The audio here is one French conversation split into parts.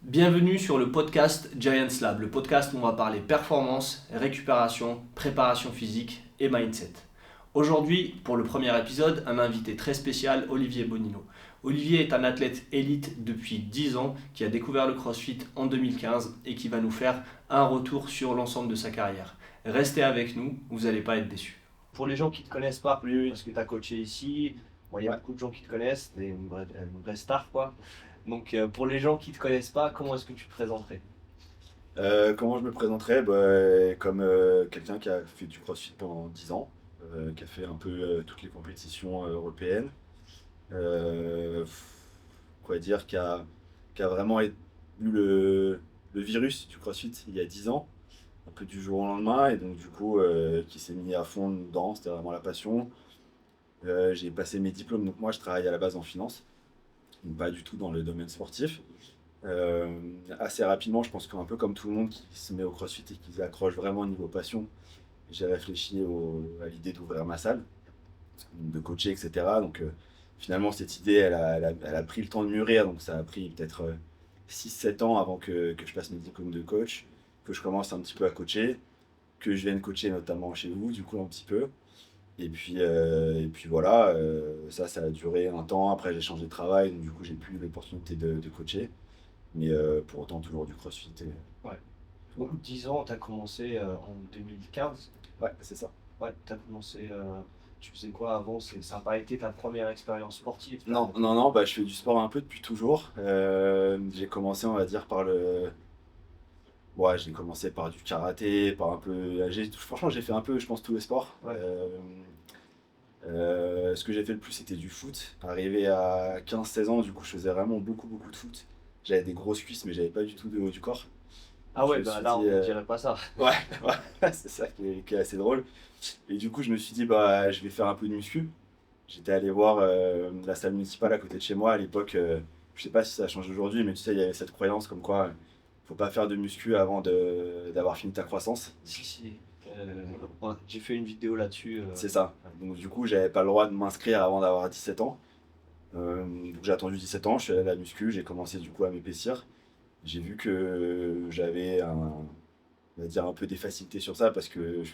Bienvenue sur le podcast Giants Lab, le podcast où on va parler performance, récupération, préparation physique et mindset. Aujourd'hui, pour le premier épisode, un invité très spécial, Olivier Bonino. Olivier est un athlète élite depuis 10 ans qui a découvert le CrossFit en 2015 et qui va nous faire un retour sur l'ensemble de sa carrière. Restez avec nous, vous n'allez pas être déçus. Pour les gens qui ne te connaissent pas, parce que tu as coaché ici, il y a beaucoup de gens qui te connaissent, une vraie star quoi. Donc pour les gens qui ne te connaissent pas, comment est-ce que tu te présenterais? Comment je me présenterais comme quelqu'un qui a fait du CrossFit pendant 10 ans, qui a fait un peu toutes les compétitions européennes. Euh, Quoi dire, qui a vraiment eu le virus du CrossFit il y a 10 ans, un peu du jour au lendemain, et donc du coup qui s'est mis à fond dedans, c'était vraiment la passion. J'ai passé mes diplômes, donc moi je travaille à la base en finance, donc pas du tout dans le domaine sportif. Assez rapidement, je pense qu'un peu comme tout le monde qui se met au CrossFit et qui s'accroche vraiment au niveau passion, j'ai réfléchi à l'idée d'ouvrir ma salle, de coacher, etc. Donc finalement, cette idée, elle a pris le temps de mûrir, donc ça a pris peut-être 6-7 ans avant que je passe mes diplômes de coach, que je commence un petit peu à coacher, que je vienne coacher notamment chez vous, du coup, un petit peu. Et puis voilà, ça a duré un temps. Après, j'ai changé de travail, donc du coup, j'ai plus l'opportunité de coacher. Mais pour autant, toujours du CrossFit. Ouais. Donc 10 ans, tu as commencé en 2015. Ouais, c'est ça. Ouais, tu as commencé, tu faisais quoi avant? Ça n'a pas été ta première expérience sportive? Non, non, non, je fais du sport un peu depuis toujours. J'ai commencé, on va dire, Ouais, j'ai commencé par du karaté, par un peu. Franchement, j'ai fait un peu, je pense, tous les sports. Ouais. Ce que j'ai fait le plus, c'était du foot. Arrivé à 15-16 ans, du coup, je faisais vraiment beaucoup, beaucoup de foot. J'avais des grosses cuisses, mais j'avais pas du tout de haut du corps. Ah ouais, Je me suis là, dit, on ne dirait pas ça. Ouais, ouais, c'est ça qui est assez drôle. Et du coup, je me suis dit, je vais faire un peu de muscu. J'étais allé voir la salle municipale à côté de chez moi à l'époque. Je sais pas si ça change aujourd'hui, mais tu sais, il y avait cette croyance comme quoi faut pas faire de muscu avant d'avoir fini ta croissance. Si. Ouais, j'ai fait une vidéo là-dessus. C'est ça. Donc du coup, j'avais pas le droit de m'inscrire avant d'avoir 17 ans. Donc j'ai attendu 17 ans, je suis allé à la muscu, j'ai commencé du coup à m'épaissir. J'ai vu que j'avais on va dire un peu des facilités sur ça parce que je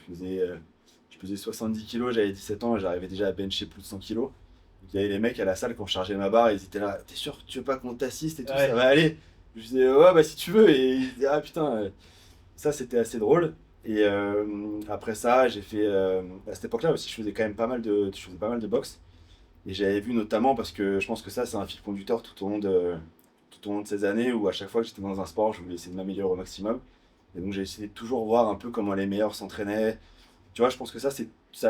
pesais 70 kilos, j'avais 17 ans et j'arrivais déjà à bencher plus de 100 kilos. Il y avait les mecs à la salle quand je chargeais ma barre, ils étaient là, t'es sûr que tu veux pas qu'on t'assiste et tout, Ouais. ça va aller. Je disais, ouais, bah si tu veux. Et ils disaient, ah putain, ça c'était assez drôle. Et après ça, j'ai fait, à cette époque-là aussi, je faisais quand même pas mal de boxe. Et j'avais vu notamment, parce que je pense que ça, c'est un fil conducteur tout au long de ces années où à chaque fois que j'étais dans un sport, je voulais essayer de m'améliorer au maximum. Et donc j'ai essayé de toujours voir un peu comment les meilleurs s'entraînaient. Tu vois, je pense que ça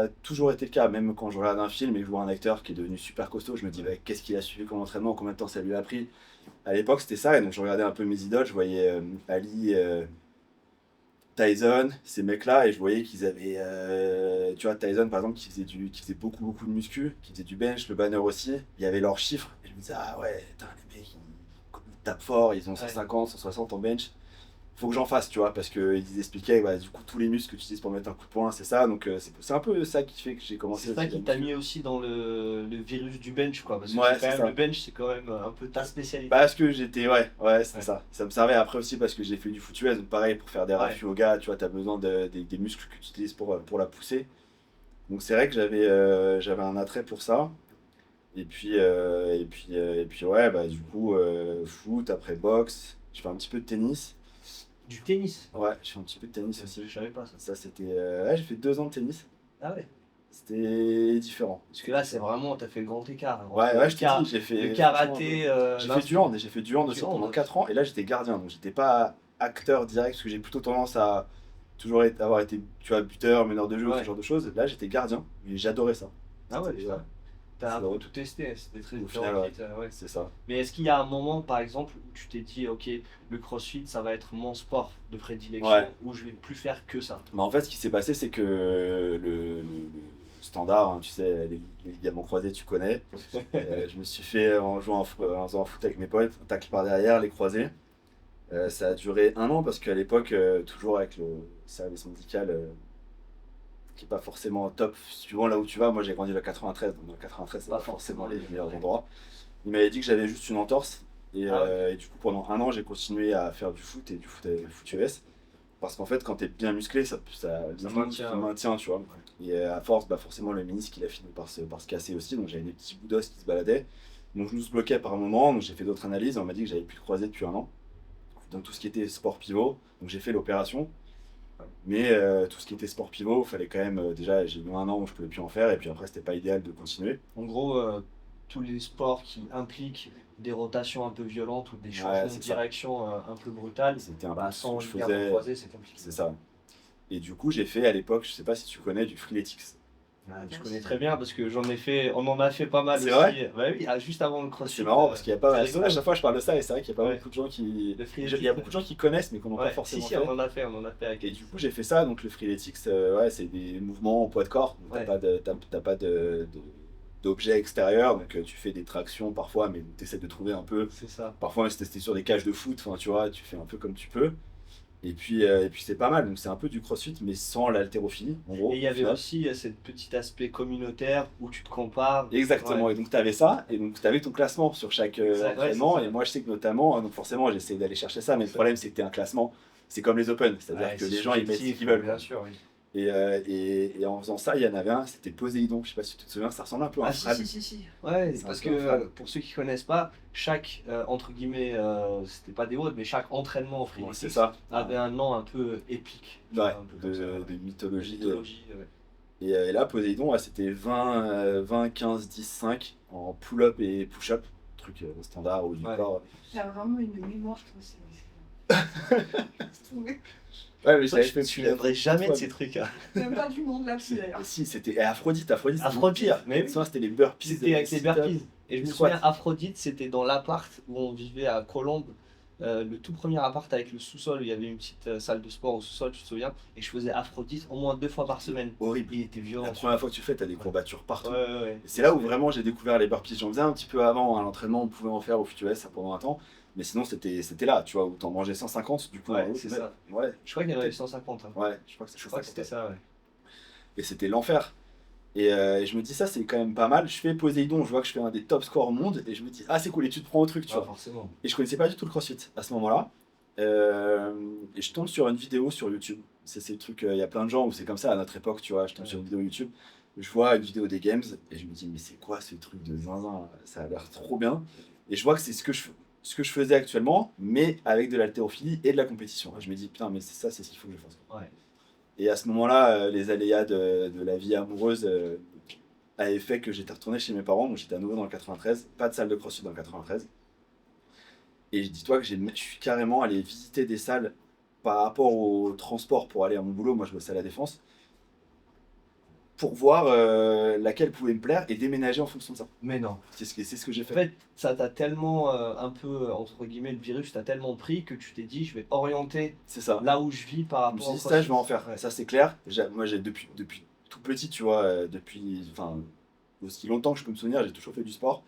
a toujours été le cas. Même quand je regarde un film et que je vois un acteur qui est devenu super costaud, je me dis, qu'est-ce qu'il a suivi comme entraînement, combien de temps ça lui a pris. À l'époque, c'était ça. Et donc je regardais un peu mes idoles, je voyais Ali, Tyson, ces mecs-là, et je voyais qu'ils avaient, tu vois, Tyson par exemple, qui faisait beaucoup, beaucoup de muscu, qui faisait du bench, le banner aussi. Il y avait leurs chiffres. Et je me disais, ah ouais, putain, les mecs, ils tapent fort, ils ont 150, 160 en bench. Faut que j'en fasse, tu vois, parce qu'ils expliquaient, du coup, tous les muscles que tu utilises pour mettre un coup de poing, c'est ça. Donc, c'est un peu ça qui fait que j'ai commencé. C'est ça qui t'a mis aussi dans le virus du bench, quoi. Parce que Ouais, quand c'est même, ça. le bench, c'est quand même un peu ta spécialité. Parce que j'étais, ouais, c'était Ouais. ça. Ça me servait après aussi parce que j'ai fait du foot US, donc pareil, pour faire des rafus au gars, tu vois, t'as besoin des muscles que tu utilises pour la pousser. Donc c'est vrai que j'avais un attrait pour ça. Et puis ouais, du coup, foot, après boxe, je fais un petit peu de tennis. Du tennis? Ouais, je fais un petit peu de tennis aussi. Je savais pas ça. Ça, c'était. Ouais, j'ai fait 2 ans de tennis. Ah ouais. C'était différent. Parce que là, c'est vraiment, t'as fait le grand écart. Ouais, Entre je t'ai dit, j'ai fait. le karaté, J'ai fait du hand, et j'ai fait du hand aussi Du hand, pendant ouais. 4 ans, et là j'étais gardien, donc j'étais pas acteur direct, parce que j'ai plutôt tendance à avoir été, tu vois, buteur, meneur de jeu, Ouais. ce genre de choses. Là j'étais gardien, et j'adorais ça. Ah ouais, C'était- putain. T'as un c'est peu drôle. tout testé, c'était très Au différent. final, ouais. Ouais. C'est ça. Mais est-ce qu'il y a un moment, par exemple, où tu t'es dit, ok, le CrossFit, ça va être mon sport de prédilection, Ouais. où je vais plus faire que ça? Mais en fait, ce qui s'est passé, c'est que le standard, hein, tu sais, les ligaments croisés, tu connais. Je me suis fait, en faisant un foot avec mes potes, un tacle par derrière, les croisés. Ça a duré 1 an parce qu'à l'époque, toujours avec le service médical qui n'est pas forcément top, suivant là où tu vas. Moi, j'ai grandi dans le 93, donc dans le 93, c'est pas forcément les meilleurs endroits. Il m'avait dit que j'avais juste une entorse Et du coup, pendant un an, j'ai continué à faire du foot et du foot US. Parce qu'en fait, quand t'es bien musclé, ça maintient, tu vois. Et à force, bah forcément, le ménisque, il a fini par se casser aussi. Donc j'avais des petits bouts d'os qui se baladaient. Mon genou se bloquait par moment. Donc j'ai fait d'autres analyses. On m'a dit que j'avais plus de croisé depuis un an. Donc tout ce qui était sport pivot. Donc j'ai fait l'opération. Mais tout ce qui était sport pivot, il fallait quand même. Déjà, j'ai eu un an où je pouvais plus en faire. Et puis après, c'était pas idéal de continuer. En gros, tous les sports qui impliquent des rotations un peu violentes ou des Ouais, changements de c'est ça. direction un peu brutales, C'était un peu bah, ce sans que je ligament faisais. croisé, c'est compliqué. C'est ça. Et du coup, j'ai fait à l'époque, je sais pas si tu connais, du freeletics. Je connais très bien parce que on en a fait pas mal C'est aussi. vrai. Ouais, oui, juste avant le CrossFit. C'est marrant parce qu'il y a pas. c'est À rigolo. chaque fois, je parle de ça et c'est vrai qu'il y a pas Ouais. beaucoup de gens qui. Le Il freeletics, y a beaucoup de gens qui connaissent mais qui n'ont pas Ouais, forcément si, fait. on en a fait avec. Et du coup, j'ai fait ça. Donc, le freeletics, ouais, c'est des mouvements en poids de corps. Donc, Ouais. t'as pas d'objet extérieur. Donc, tu fais des tractions parfois, mais tu essaies de trouver un peu. C'est ça. Parfois, c'était sur des cages de foot. Enfin, tu vois, tu fais un peu comme tu peux. Et puis c'est pas mal. Donc, c'est un peu du crossfit, mais sans l'haltérophilie, en gros. Et il y au avait final. aussi cet petit aspect communautaire où tu te compares. Exactement, Ouais. et donc tu avais ça, et donc tu avais ton classement sur chaque Exact, ouais, entraînement, c'est ça. et moi je sais que notamment, donc forcément j'essayais d'aller chercher ça, mais le problème c'est que t'es un classement, c'est comme les Open, c'est-à-dire Ouais, que c'est les gens ils mettent ce subjectif, qu'ils veulent. Bien sûr, oui. Et en faisant ça, il y en avait un, c'était Poséidon, je sais pas si tu te souviens, ça ressemble un peu à un frag. Si. Ouais, C'est parce un que peu un frag. pour ceux qui connaissent pas, chaque, entre guillemets, c'était pas des WOD, mais chaque entraînement en Ouais, freeletics c'est ça. avait un nom un peu épique. Ouais, Un peu comme ça, ouais. de mythologie. Mythologie, ouais. Et là, Poséidon, ouais, c'était 20, 15, 10, 5 en pull-up et push-up, truc standard ou du Ouais. corps. T'as vraiment une mémoire, toi, c'est Ouais, mais Toi, j'avais fait tu viendrais jamais de ces trucs. Hein. même pas du monde là-dessus d'ailleurs. Si, c'était Aphrodite, c'était mon Aphrodite, pire. mais oui. Ça, c'était les burpees. C'était avec les sit-ups. burpees. Et je me Squat. souviens, Aphrodite, c'était dans l'appart où on vivait à Colombes. Le tout premier appart avec le sous-sol, où il y avait une petite salle de sport au sous-sol, tu te souviens. Et je faisais Aphrodite au moins 2 fois par semaine. Horrible. Il était violent. La première fois que tu fais, t'as des courbatures partout. Ouais. Et c'est là où vraiment j'ai découvert les burpees. J'en faisais un petit peu avant à l'entraînement, on pouvait en faire au FitUS ça pendant un temps. Mais sinon, c'était là, tu vois, où t'en mangeais 150. Du coup, Ouais, en gros, c'est ça. Ouais, Je crois qu'il y en avait 150. Hein. ouais, je crois que Je crois que c'était ça, ouais. Et c'était l'enfer. Et je me dis, ça, c'est quand même pas mal. Je fais Poséidon, je vois que je fais un des top scores au monde. Et je me dis, ah, c'est cool, et tu te prends au truc, tu Ouais, vois. forcément. Et je connaissais pas du tout le CrossFit à ce moment-là. Et je tombe sur une vidéo sur YouTube. C'est le truc, il y a plein de gens où c'est comme ça à notre époque, tu vois. Je tombe sur une vidéo YouTube, je vois une vidéo des Games et je me dis, mais c'est quoi ce truc de zinzin là. Ça a l'air trop bien. Et je vois que c'est ce que je faisais actuellement, mais avec de l'haltérophilie et de la compétition. Et je me dis, putain, mais c'est ce qu'il faut que je fasse. Ouais. Et à ce moment-là, les aléas de la vie amoureuse avaient fait que j'étais retourné chez mes parents. Donc j'étais à nouveau dans le 93, pas de salle de CrossFit dans le 93. Et dis-toi que je suis carrément allé visiter des salles par rapport au transport pour aller à mon boulot. Moi, je bossais à la Défense. Pour voir laquelle pouvait me plaire et déménager en fonction de ça. Mais non. C'est ce que j'ai En fait. fait, ça t'a tellement, un peu, entre guillemets, le virus t'a tellement pris que tu t'es dit, je vais orienter C'est ça. là où je vis par Je me rapport suis au dit, ça, je vais en CrossFit. faire. Ouais. Ça, c'est clair. Moi, j'ai depuis tout petit, tu vois, enfin, aussi longtemps que je peux me souvenir, j'ai toujours fait du sport.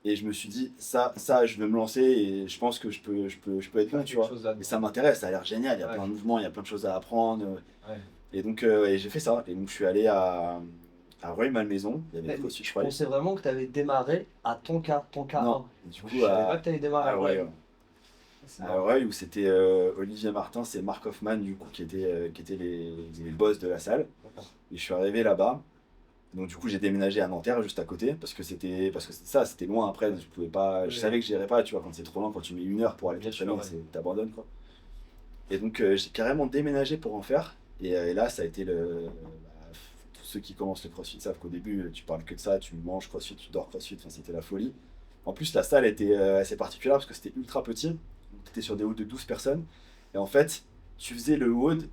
Et je me suis dit, ça, je vais me lancer et je pense que je peux être bon, tu vois. Et ça m'intéresse, ça a l'air génial, il y a plein de mouvements, il y a plein de choses à apprendre. Ouais. Et donc, et j'ai fait ça. Et donc, je suis allé à Rueil-Malmaison. Il y avait Mais CrossFit, je je crois. pensais vraiment que tu avais démarré à ton cas 1. Non, du coup, Je savais pas que tu avais démarré à à Rueil, Rueil. ouais. C'est À marrant. Rueil, où c'était Olivier Martin, c'est Mark Hoffman, du coup, qui étaient les boss de la salle. D'accord. Et je suis arrivé là-bas. Donc du coup j'ai déménagé à Nanterre juste à côté parce que c'était ça, c'était loin après, je pouvais pas, je Ouais. savais que j'irais pas, tu vois, quand c'est trop loin, quand tu mets 1 heure pour aller Bien t'entraîner, sûr, ouais. t'abandonnes quoi. Et donc j'ai carrément déménagé pour en faire et là ça a été tous ceux qui commencent le CrossFit savent qu'au début tu parles que de ça, tu manges CrossFit, tu dors CrossFit, enfin c'était la folie. En plus la salle était assez particulière parce que c'était ultra petit, tu étais sur des WOD de 12 personnes et en fait tu faisais le WOD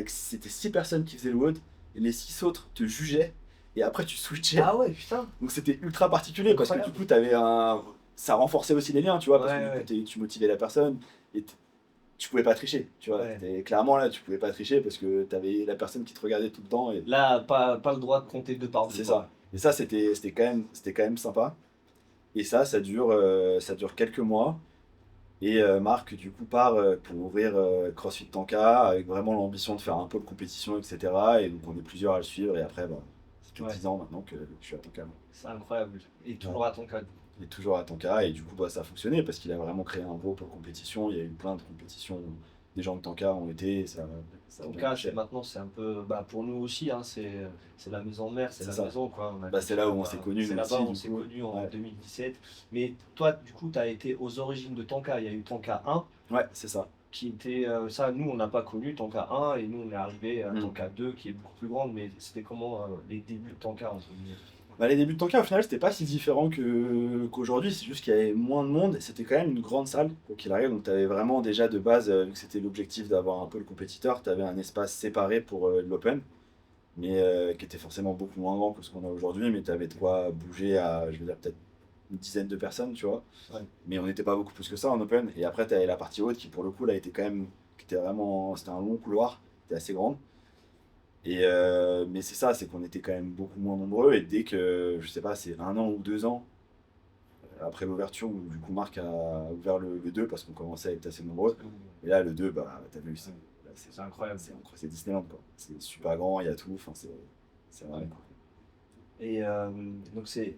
c'était 6 personnes qui faisaient le WOD et les 6 autres te jugeaient. Et après tu switchais. Ah ouais, putain. Donc c'était ultra particulier parce que Incroyable. du coup ça renforçait aussi les liens, tu vois, parce Ouais, que du coup tu motivais la personne et tu pouvais pas tricher, tu vois. Ouais. Clairement là tu pouvais pas tricher parce que t'avais la personne qui te regardait tout le temps. Et Là, pas le droit de compter 2 par 2. c'est ça. Et ça c'était quand même sympa. Et ça dure quelques mois. Et Marc du coup part pour ouvrir CrossFit Tanka avec vraiment l'ambition de faire un peu de compétition, etc. Et donc on est plusieurs à le suivre et après ça fait 10 ans maintenant que je suis à Tanka. C'est incroyable. Et toujours à ton cas. Il est toujours à Tanka et du coup, ça a fonctionné parce qu'il a vraiment créé un groupe de compétition. Il y a eu plein de compétitions. Des gens de Tanka ont été. Et ça a En tout bien cas, marché. maintenant, c'est un peu, pour nous aussi, hein, c'est la maison mère, c'est C'est la ça. maison, quoi. C'est là où on s'est connus, C'est nous là-bas aussi, où on du s'est coup. connus en Ouais. 2017. Mais toi, du coup, tu as été aux origines de Tanka. Il y a eu Tanka 1, Ouais, c'est ça. qui était, ça, nous, on n'a pas connu Tanka 1, et nous, on est arrivé à Mm. Tanka 2, qui est beaucoup plus grande. Mais c'était comment les débuts de Tanka, entre guillemets? Les débuts de Tanka, au final, c'était pas si différent qu'aujourd'hui. C'est juste qu'il y avait moins de monde. Et c'était quand même une grande salle, quoi qu'il arrive. Donc, tu avais vraiment déjà de base, vu que c'était l'objectif d'avoir un peu le compétiteur, tu avais un espace séparé pour l'open, mais qui était forcément beaucoup moins grand que ce qu'on a aujourd'hui. Mais tu avais de quoi bouger à, je veux dire, peut-être une dizaine de personnes, tu vois. Ouais. Mais on n'était pas beaucoup plus que ça en open. Et après, tu avais la partie haute qui, pour le coup, là, était quand même. Qui était vraiment. C'était un long couloir, qui était assez grande. Mais c'est ça, c'est qu'on était quand même beaucoup moins nombreux. Et dès que, je sais pas, c'est 1 an ou 2 ans après l'ouverture, où du coup Marc a ouvert le 2 parce qu'on commençait à être assez nombreux. Et là, le 2, t'as vu, là, C'est incroyable. c'est Disneyland, quoi. C'est super grand, il y a tout. Enfin, c'est vraiment cool. Et donc c'est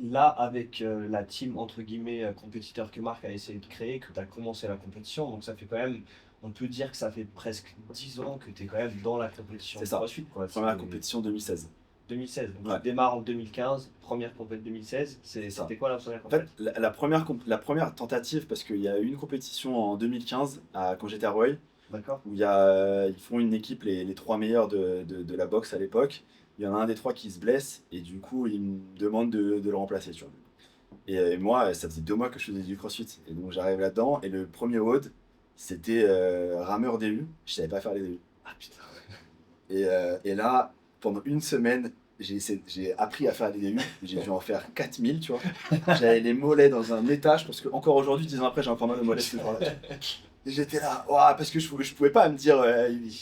là avec la team entre guillemets compétiteur que Marc a essayé de créer que tu as commencé la compétition. Donc ça fait quand même, on peut dire que ça fait presque 10 ans que tu es quand même dans la compétition C'est de ça. CrossFit, quoi. Première C'est compétition 2016. 2016. Donc Ouais. tu démarres en 2015, première compétition 2016. ça. C'était quoi la première En fait, compétition? la première tentative, parce qu'il y a eu une compétition en 2015 quand j'étais à Roy, D'accord. où ils font une équipe, les 3 meilleurs de la boxe à l'époque. Il y en a un des 3 qui se blesse, et du coup, ils me demandent de le remplacer, tu vois. Et moi, ça faisait 2 mois que je faisais du CrossFit. Et donc, j'arrive là-dedans, et le premier WOD, c'était rameur DU. Je savais pas faire les DU. Ah putain. Et là, pendant une semaine, j'ai appris à faire des DU. J'ai dû en faire 4000, tu vois. J'avais les mollets dans un état. Je pense qu'encore aujourd'hui, 10 ans après, j'ai encore mal aux mollets ce jour-là. Et j'étais là, ouah, parce que je pouvais pas me dire,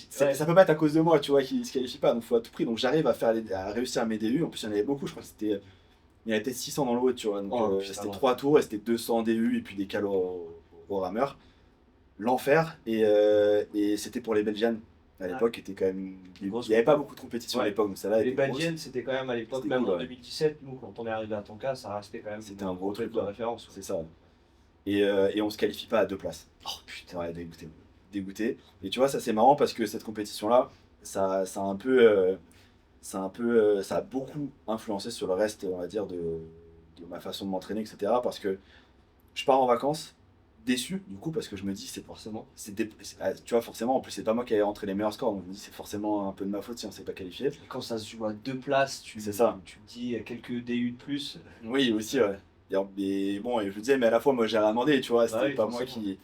ça peut pas être à cause de moi, tu vois, qui se qualifie pas, donc faut à tout prix. Donc j'arrive à réussir mes DU. En plus, il y en avait beaucoup, je crois que il y en avait peut-être 600 dans le haut, tu vois. Donc Putain, c'était non. 3 tours et c'était 200 DU et puis des calos au rameur. L'enfer. Et c'était pour les Belgiennes. À l'époque, qui était quand même. Il Grosse n'y avait pas beaucoup de compétition à Ouais. l'époque, donc celle-là Les était grosse. Belgiennes, c'était quand même à l'époque, C'était même cool, en ouais. 2017, nous quand on est arrivé à Tonka, ça restait quand même C'était un gros truc, de ouais. référence. C'est ça. Et on se qualifie pas à 2 places. Oh putain. Ouais, dégoûté. Dégoûté. Et tu vois, ça c'est marrant parce que cette compétition-là, ça a un peu. Ça a beaucoup influencé sur le reste, on va dire, de ma façon de m'entraîner, etc. Parce que je pars en vacances, déçu, du coup, parce que je me dis, tu vois, forcément, en plus, c'est pas moi qui ai rentré les meilleurs scores, donc je me dis, c'est forcément un peu de ma faute si on s'est pas qualifié. Quand ça se joue à 2 places, C'est ça. Tu te dis quelques DU de plus. Oui, aussi, ouais. Et bon, et je me disais, mais à la fois, moi, j'ai rien demandé, tu vois, c'était oui, pas moi forcément. qui.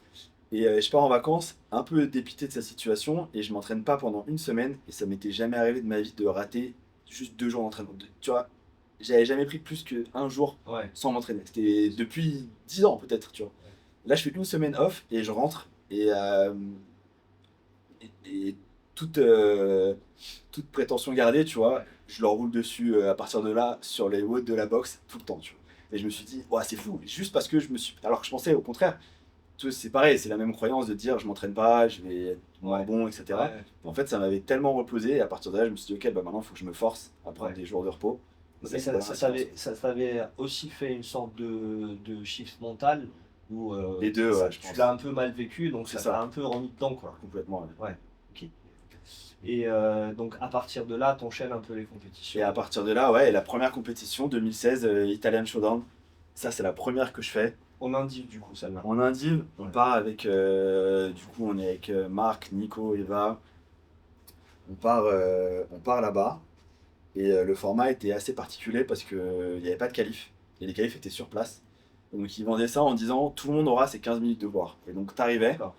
Et je pars en vacances, un peu dépité de sa situation, et je m'entraîne pas pendant une semaine, et ça m'était jamais arrivé de ma vie de rater juste 2 jours d'entraînement. Tu vois, j'avais jamais pris plus qu'un jour Ouais. sans m'entraîner. C'était depuis 10 ans peut-être, tu vois. Là, je fais une semaine off, et je rentre, et toute prétention gardée, tu vois, je leur roule dessus à partir de là, sur les watts de la boxe, tout le temps, tu vois. Et je me suis dit, ouais, c'est fou, juste parce que je me suis. Alors que je pensais au contraire. Tu vois, c'est pareil, c'est la même croyance de dire je m'entraîne pas, je vais être moins Ouais. bon, etc. Ouais. En fait, ça m'avait tellement reposé, et à partir de là, je me suis dit, ok, maintenant, il faut que je me force à prendre Ouais. des jours de repos. Et Mais c'est vraiment ça la différence. t'avait aussi fait une sorte de shift mental où Les deux, ouais, je tu pense. l'as un peu mal vécu, donc C'est ça ça. t'a un peu remis dedans, quoi. Complètement. Ouais. Ok. Et donc à partir de là, t'enchaînes un peu les compétitions. Et à partir de là, ouais, la première compétition, 2016, Italian Showdown, ça, c'est la première que je fais. En indiv, du coup, celle-là. En Indive, on Ouais. part avec, du coup, on est avec Marc, Nico, Eva. On part là-bas. Et le format était assez particulier parce qu'il n'y avait pas de qualif. Et les qualifs étaient sur place. Et donc ils vendaient ça en disant tout le monde aura ses 15 minutes de boire. Et donc t'arrivais, D'accord.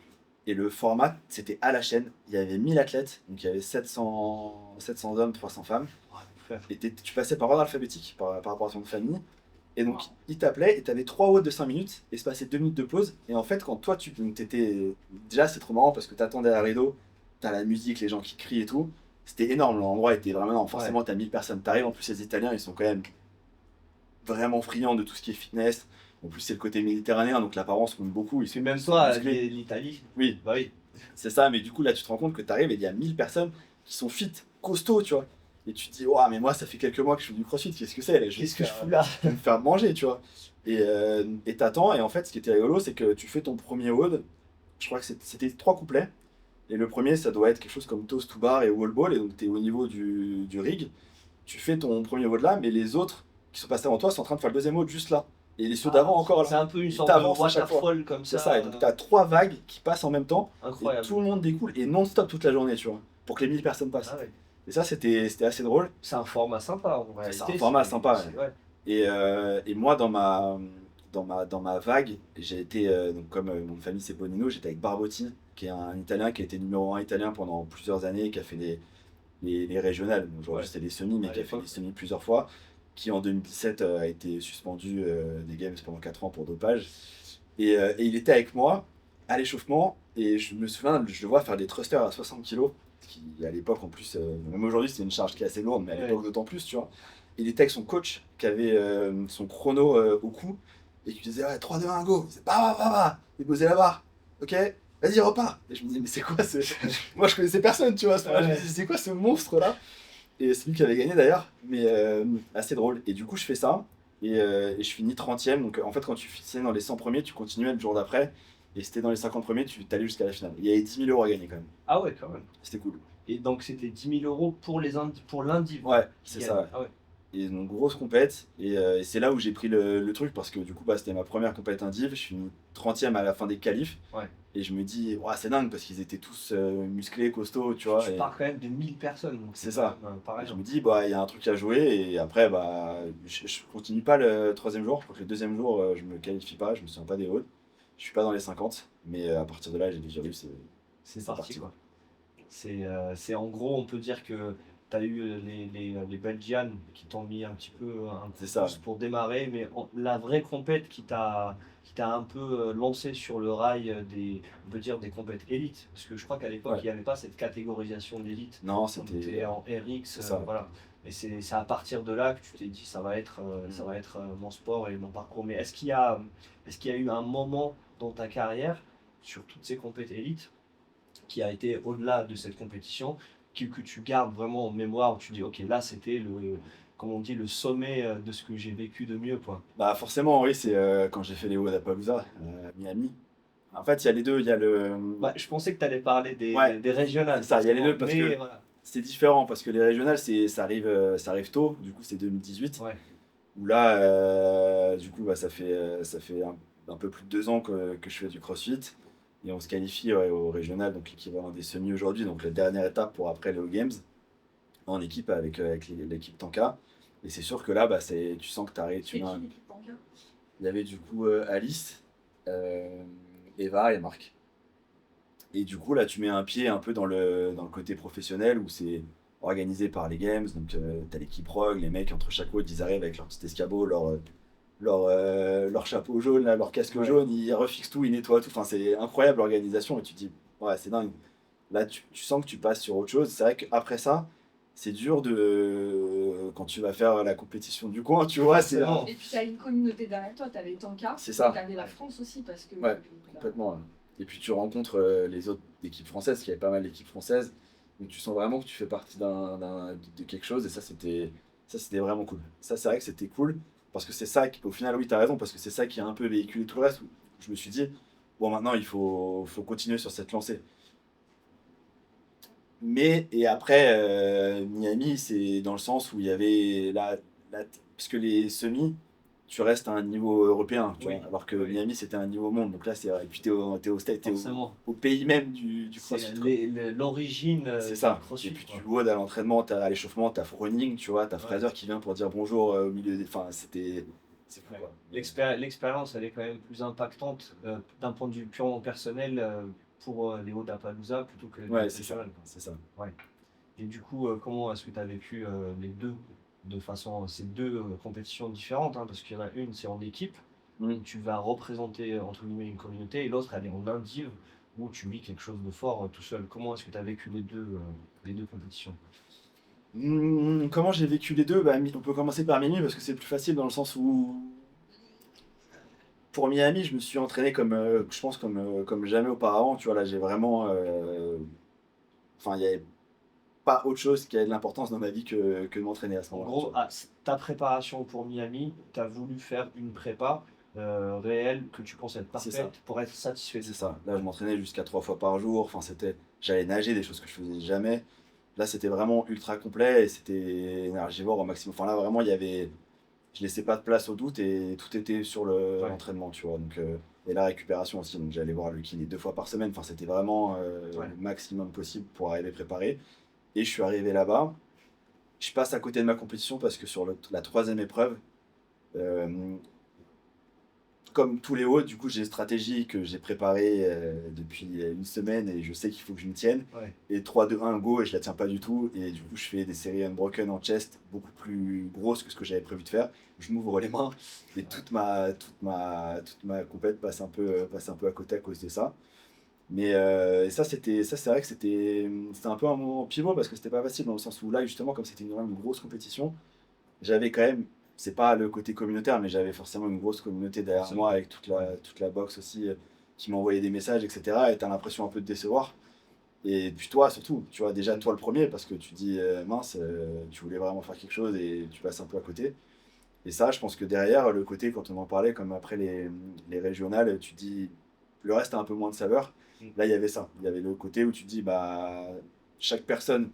et le format c'était à la chaîne. Il y avait 1000 athlètes, donc il y avait 700 hommes, 300 femmes. Ouais, Et tu passais par ordre alphabétique par rapport à ton famille. Et donc ils t'appelaient et t'avais 3 watts de 5 minutes et se passait 2 minutes de pause. Et en fait, quand toi t'étais. Déjà, c'est trop marrant parce que t'attendais à la rideau, t'as la musique, les gens qui crient et tout. C'était énorme, l'endroit était vraiment énorme. Forcément, t'as 1000 personnes. T'arrives, en plus, les Italiens, ils sont quand même vraiment friands de tout ce qui est fitness. En plus, c'est le côté méditerranéen, donc l'apparence compte beaucoup. Ils Puis sont même toi, musclés. l'Italie. Oui, Bah oui. c'est ça, mais du coup, là, tu te rends compte que t'arrives et il y a 1000 personnes qui sont fit, costauds, tu vois. Et tu te dis, ouah, mais moi, ça fait quelques mois que je fais du crossfit, qu'est-ce que c'est? Qu'est-ce que je fous là? Je vais me faire manger, tu vois. Et t'attends, et en fait, ce qui était rigolo, c'est que tu fais ton premier WOD, je crois que c'était 3 couplets, et le premier, ça doit être quelque chose comme toast to bar et wall ball, et donc t'es au niveau du rig, tu fais ton premier WOD là, mais les autres qui sont passés avant toi sont en train de faire le deuxième WOD juste là. Et les ceux d'avant encore là. C'est un peu une Et sorte de t'avances à chaque fois. waterfall comme C'est ça. ça, et donc t'as 3 vagues qui passent en même temps, et Incroyable. tout le monde découle, et non-stop toute la journée, tu vois, pour que les 1000 personnes passent. Ah ouais. Et ça, c'était assez drôle. C'est un format sympa en réalité. C'est un format sympa, ouais. Et moi, dans ma vague, j'ai été, donc comme mon nom de famille c'est Bonino, j'étais avec Barbotti, qui est un Italien qui a été numéro 1 italien pendant plusieurs années, qui a fait les régionales. Bon, aujourd'hui, Ouais. c'était les semis, mais À qui a fait l'époque. les semis plusieurs fois, qui en 2017 a été suspendu des Games pendant 4 ans pour dopage. Et il était avec moi à l'échauffement, et je me souviens, je le vois faire des thrusters à 60 kg, qui à l'époque en plus, même aujourd'hui c'est une charge qui est assez lourde, mais à l'époque Ouais. d'autant plus, tu vois. Il était avec son coach qui avait son chrono au cou, et qui lui disait ouais, 3, 2, 1, go. Il disait bah, il posait la barre, ok, vas-y, repars. Et je me disais, mais c'est quoi ce. Moi je connaissais personne, tu vois, à ce moment-là. Je me disais, c'est quoi ce monstre là? Et c'est lui qui avait gagné d'ailleurs, mais assez drôle. Et du coup, je fais ça, et je finis 30e. Donc en fait, quand tu finissais dans les 100 premiers, tu continuais le jour d'après, et si t'étais dans les 50 premiers, tu t'allais jusqu'à la finale. Il y avait 10 000 € à gagner quand même. Ah ouais, quand même. C'était cool. Et donc c'était 10 000 € pour lundi. Ouais, c'est ça. Ouais. Ah ouais. Et donc grosse compète, et c'est là où j'ai pris le truc, parce que du coup bah, c'était ma première compète indiv, je suis 30e à la fin des qualifs, Ouais. et je me dis ouais, c'est dingue parce qu'ils étaient tous musclés, costauds, tu vois. Tu Et pars quand même de 1000 personnes. Donc c'est ça. quand même, pareil. je me dis bah il y a un truc à jouer, et après bah je continue pas le troisième jour, je crois que le deuxième jour je me qualifie pas, je me souviens pas des hauts, je suis pas dans les 50, mais à partir de là j'ai vu C'est parti quoi. C'est en gros, on peut dire que tu as eu les Belgians qui t'ont mis un petit peu un C'est ça. pouce pour démarrer, mais la vraie compète qui t'a un peu lancé sur le rail on peut dire des compètes élites, parce que je crois qu'à l'époque Ouais. il n'y avait pas cette catégorisation d'élite. Non, On c'était était en RX, c'est ça. voilà. Et c'est à partir de là que tu t'es dit ça va être mon sport et mon parcours. Mais est-ce qu'il y a eu un moment dans ta carrière sur toutes ces compètes élites qui a été au-delà de cette compétition, que tu gardes vraiment en mémoire, où tu dis ok là c'était comme on dit, le sommet de ce que j'ai vécu de mieux quoi. Bah forcément oui, c'est quand j'ai fait les Wodapalooza à Miami. En fait il y a les deux, il y a le Ouais, je pensais que tu allais parler Ouais, des régionales. c'est ça, il y a les deux, parce mais que voilà. c'est différent, parce que les régionales ça arrive tôt, du coup c'est 2018, Ouais. où là du coup bah, ça fait un peu plus de 2 ans que je fais du CrossFit, et on se qualifie au régional, donc l'équivalent des semis aujourd'hui, donc la dernière étape pour après les Games, en équipe avec l'équipe Tanka. Et c'est sûr que là bah, tu sens que tu Et viens. qui l'équipe Tanka? Il y avait du coup Alice, Eva et Marc. Et du coup, là, tu mets un pied un peu dans le côté professionnel, où c'est organisé par les Games. Donc, t'as l'équipe Rogue, les mecs, entre chaque WOD, ils arrivent avec leur petit escabeau, leur chapeau jaune, là, leur casque Ouais. jaune, ils refixent tout, ils nettoient tout. Enfin, c'est incroyable l'organisation, et tu te dis, ouais, c'est dingue. Là, tu sens que tu passes sur autre chose. C'est vrai qu'après ça, c'est dur quand tu vas faire la compétition du coin, tu vois. Forcément. Et puis t'as une communauté derrière toi, t'avais Tanka, C'est ça. t'avais la France aussi parce que. Ouais, complètement. Ouais. Et puis tu rencontres les autres équipes françaises, qu'il y avait pas mal d'équipes françaises. Donc tu sens vraiment que tu fais partie de quelque chose, et ça c'était vraiment cool. Ça c'est vrai que c'était cool, parce que c'est ça au final, oui, t'as raison, parce que c'est ça qui a un peu véhiculé tout le reste, où je me suis dit bon, maintenant il faut continuer sur cette lancée. Mais et après Miami, c'est dans le sens où il y avait parce que les semis, tu restes à un niveau européen, tu Oui, vois, alors que oui. Miami c'était un niveau monde. Donc là et puis t'es au States, Forcément. au pays même du C'est CrossFit, quoi. l'origine C'est du ça. CrossFit. Et puis tu quoi. vois à l'entraînement, à l'échauffement, t'as Froning, tu vois, t'as Ouais. Fraser qui vient pour dire bonjour au milieu des. Enfin, c'est fou, Ouais. quoi. L'expérience, elle est quand même plus impactante d'un point de vue purement personnel pour les Wodapalooza plutôt que les Ouais, c'est ça. régionales, quoi. C'est ça. Et du coup, comment est-ce que tu as vécu les deux de façon, ces deux compétitions différentes, hein, parce qu'il y en a une, c'est en équipe, Mm. où tu vas représenter entre guillemets une communauté, et l'autre, elle est en indiv, où tu vis quelque chose de fort tout seul. Comment est-ce que tu as vécu les deux compétitions? Comment j'ai vécu les deux? Bah, on peut commencer par Miami, parce que c'est le plus facile, dans le sens où pour Miami, je me suis entraîné je pense comme jamais auparavant. Tu vois, là, j'ai vraiment. Enfin, il n'y avait pas autre chose qui avait de l'importance dans ma vie que de m'entraîner à ce En moment-là. gros, ta préparation pour Miami, tu as voulu faire une prépa réelle que tu penses être C'est ça. parfaite pour être satisfait. C'est ça. Là, je m'entraînais jusqu'à 3 fois par jour. Enfin, j'allais nager, des choses que je faisais jamais. Là, c'était vraiment ultra complet et c'était énergivore au maximum. Enfin, là, vraiment, je laissais pas de place au doute et tout était sur l'entraînement, tu vois. Donc, et la récupération aussi. Donc, j'allais voir le kiné 2 fois par semaine. Enfin, c'était vraiment le maximum possible pour arriver préparé. Et je suis arrivé là-bas. Je passe à côté de ma compétition parce que sur la 3e épreuve, euh, comme tous les hauts, du coup, j'ai une stratégie que j'ai préparée depuis une semaine et je sais qu'il faut que je m'y tienne. Ouais. Et 3, 2, 1, go, et je la tiens pas du tout. Et du coup, je fais des séries unbroken en chest beaucoup plus grosses que ce que j'avais prévu de faire. Je m'ouvre les mains et toute ma compète passe un peu à côté à cause de ça. Mais et ça, c'est vrai que c'était un peu un moment pivot parce que c'était pas facile dans le sens où là, justement, comme c'était une grosse compétition, j'avais quand même, c'est pas le côté communautaire, mais j'avais forcément une grosse communauté derrière moi avec toute la boxe aussi qui m'envoyait des messages, etc. Et t'as l'impression un peu de décevoir. Et puis toi, surtout, tu vois, déjà toi le premier, parce que tu dis mince, tu voulais vraiment faire quelque chose et tu passes un peu à côté. Et ça, je pense que derrière, le côté, quand on en parlait, comme après les régionales, tu dis, le reste a un peu moins de saveur. Là, il y avait ça. Il y avait le côté où tu dis, bah, chaque personne,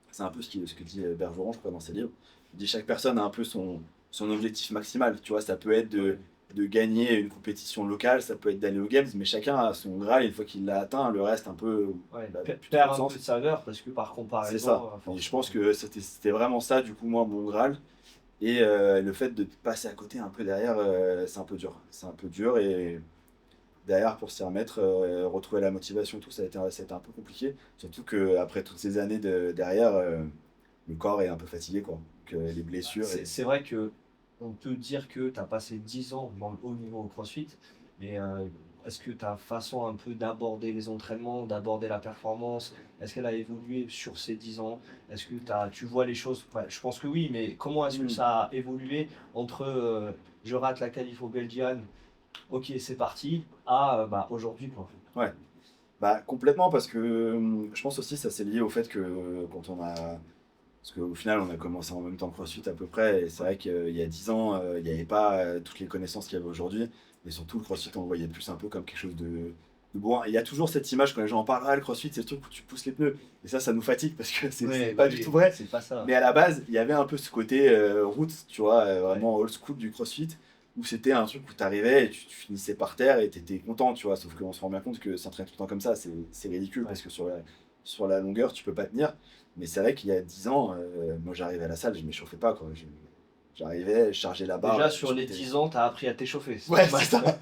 c'est un peu ce que dit Bergeron, je crois, dans ses livres. Il dit, chaque personne a un peu son objectif maximal. Tu vois, ça peut être de gagner une compétition locale, ça peut être d'aller aux Games, mais chacun a son Graal, et une fois qu'il l'a atteint, le reste un peu. Perd un peu de saveur parce que par comparaison. C'est ça. Et je pense que c'était vraiment ça, du coup, moi, mon Graal. Et le fait de passer à côté un peu derrière, c'est un peu dur. C'est un peu dur et derrière, pour s'y remettre, retrouver la motivation, tout, ça a été un peu compliqué. Surtout qu'après toutes ces années derrière, le corps est un peu fatigué, quoi. Donc, les blessures. C'est vrai que on peut dire que tu as passé 10 ans dans le haut niveau au CrossFit, mais est-ce que ta façon un peu d'aborder les entraînements, d'aborder la performance, est-ce qu'elle a évolué sur ces 10 ans? Est-ce que tu vois les choses? Ouais, je pense que oui, mais comment est-ce que ça a évolué entre je rate la qualif au Belgian, ok c'est parti, à aujourd'hui quoi. Ouais, bah complètement parce que je pense aussi ça c'est lié au fait que quand on a. Parce qu'au final, on a commencé en même temps que CrossFit à peu près, et c'est vrai qu'il y a 10 ans, il n'y avait pas toutes les connaissances qu'il y avait aujourd'hui, et surtout le CrossFit, on le voyait plus un peu comme quelque chose de bon. Et il y a toujours cette image quand les gens en parlent, ah, le CrossFit, c'est le truc où tu pousses les pneus, et ça nous fatigue parce que c'est pas du tout vrai. C'est pas ça. Mais à la base, il y avait un peu ce côté roots, tu vois, vraiment old school du CrossFit, où c'était un truc où tu arrivais et tu finissais par terre et tu étais content, tu vois, sauf qu'on se rend bien compte que s'entraîner tout le temps comme ça, c'est ridicule, parce que sur la longueur, tu peux pas tenir. Mais c'est vrai qu'il y a 10 ans, moi j'arrivais à la salle, je m'échauffais pas, quoi. J'arrivais, je chargeais la barre. Déjà sur les 10 ans, tu as appris à t'échauffer. Ouais, c'est ça.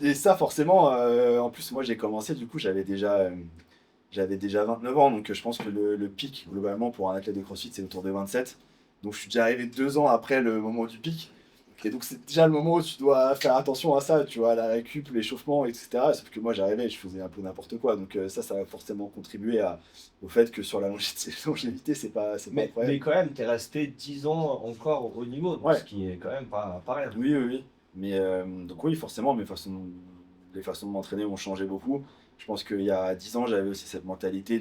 Et ça, forcément, en plus, moi j'ai commencé, du coup, j'avais déjà 29 ans, donc je pense que le pic, globalement, pour un athlète de CrossFit, c'est autour de 27. Donc je suis déjà arrivé 2 ans après le moment du pic. Et donc c'est déjà le moment où tu dois faire attention à ça, tu vois, à la récup, l'échauffement, etc. Sauf que moi j'arrivais et je faisais un peu n'importe quoi. Donc ça va forcément contribuer au fait que sur la longévité, c'est pas incroyable. Mais quand même, tu es resté 10 ans encore au haut niveau, donc ce qui est quand même pas rien. Oui. Mais donc oui, forcément, les façons de m'entraîner ont changé beaucoup. Je pense qu'il y a 10 ans, j'avais aussi cette mentalité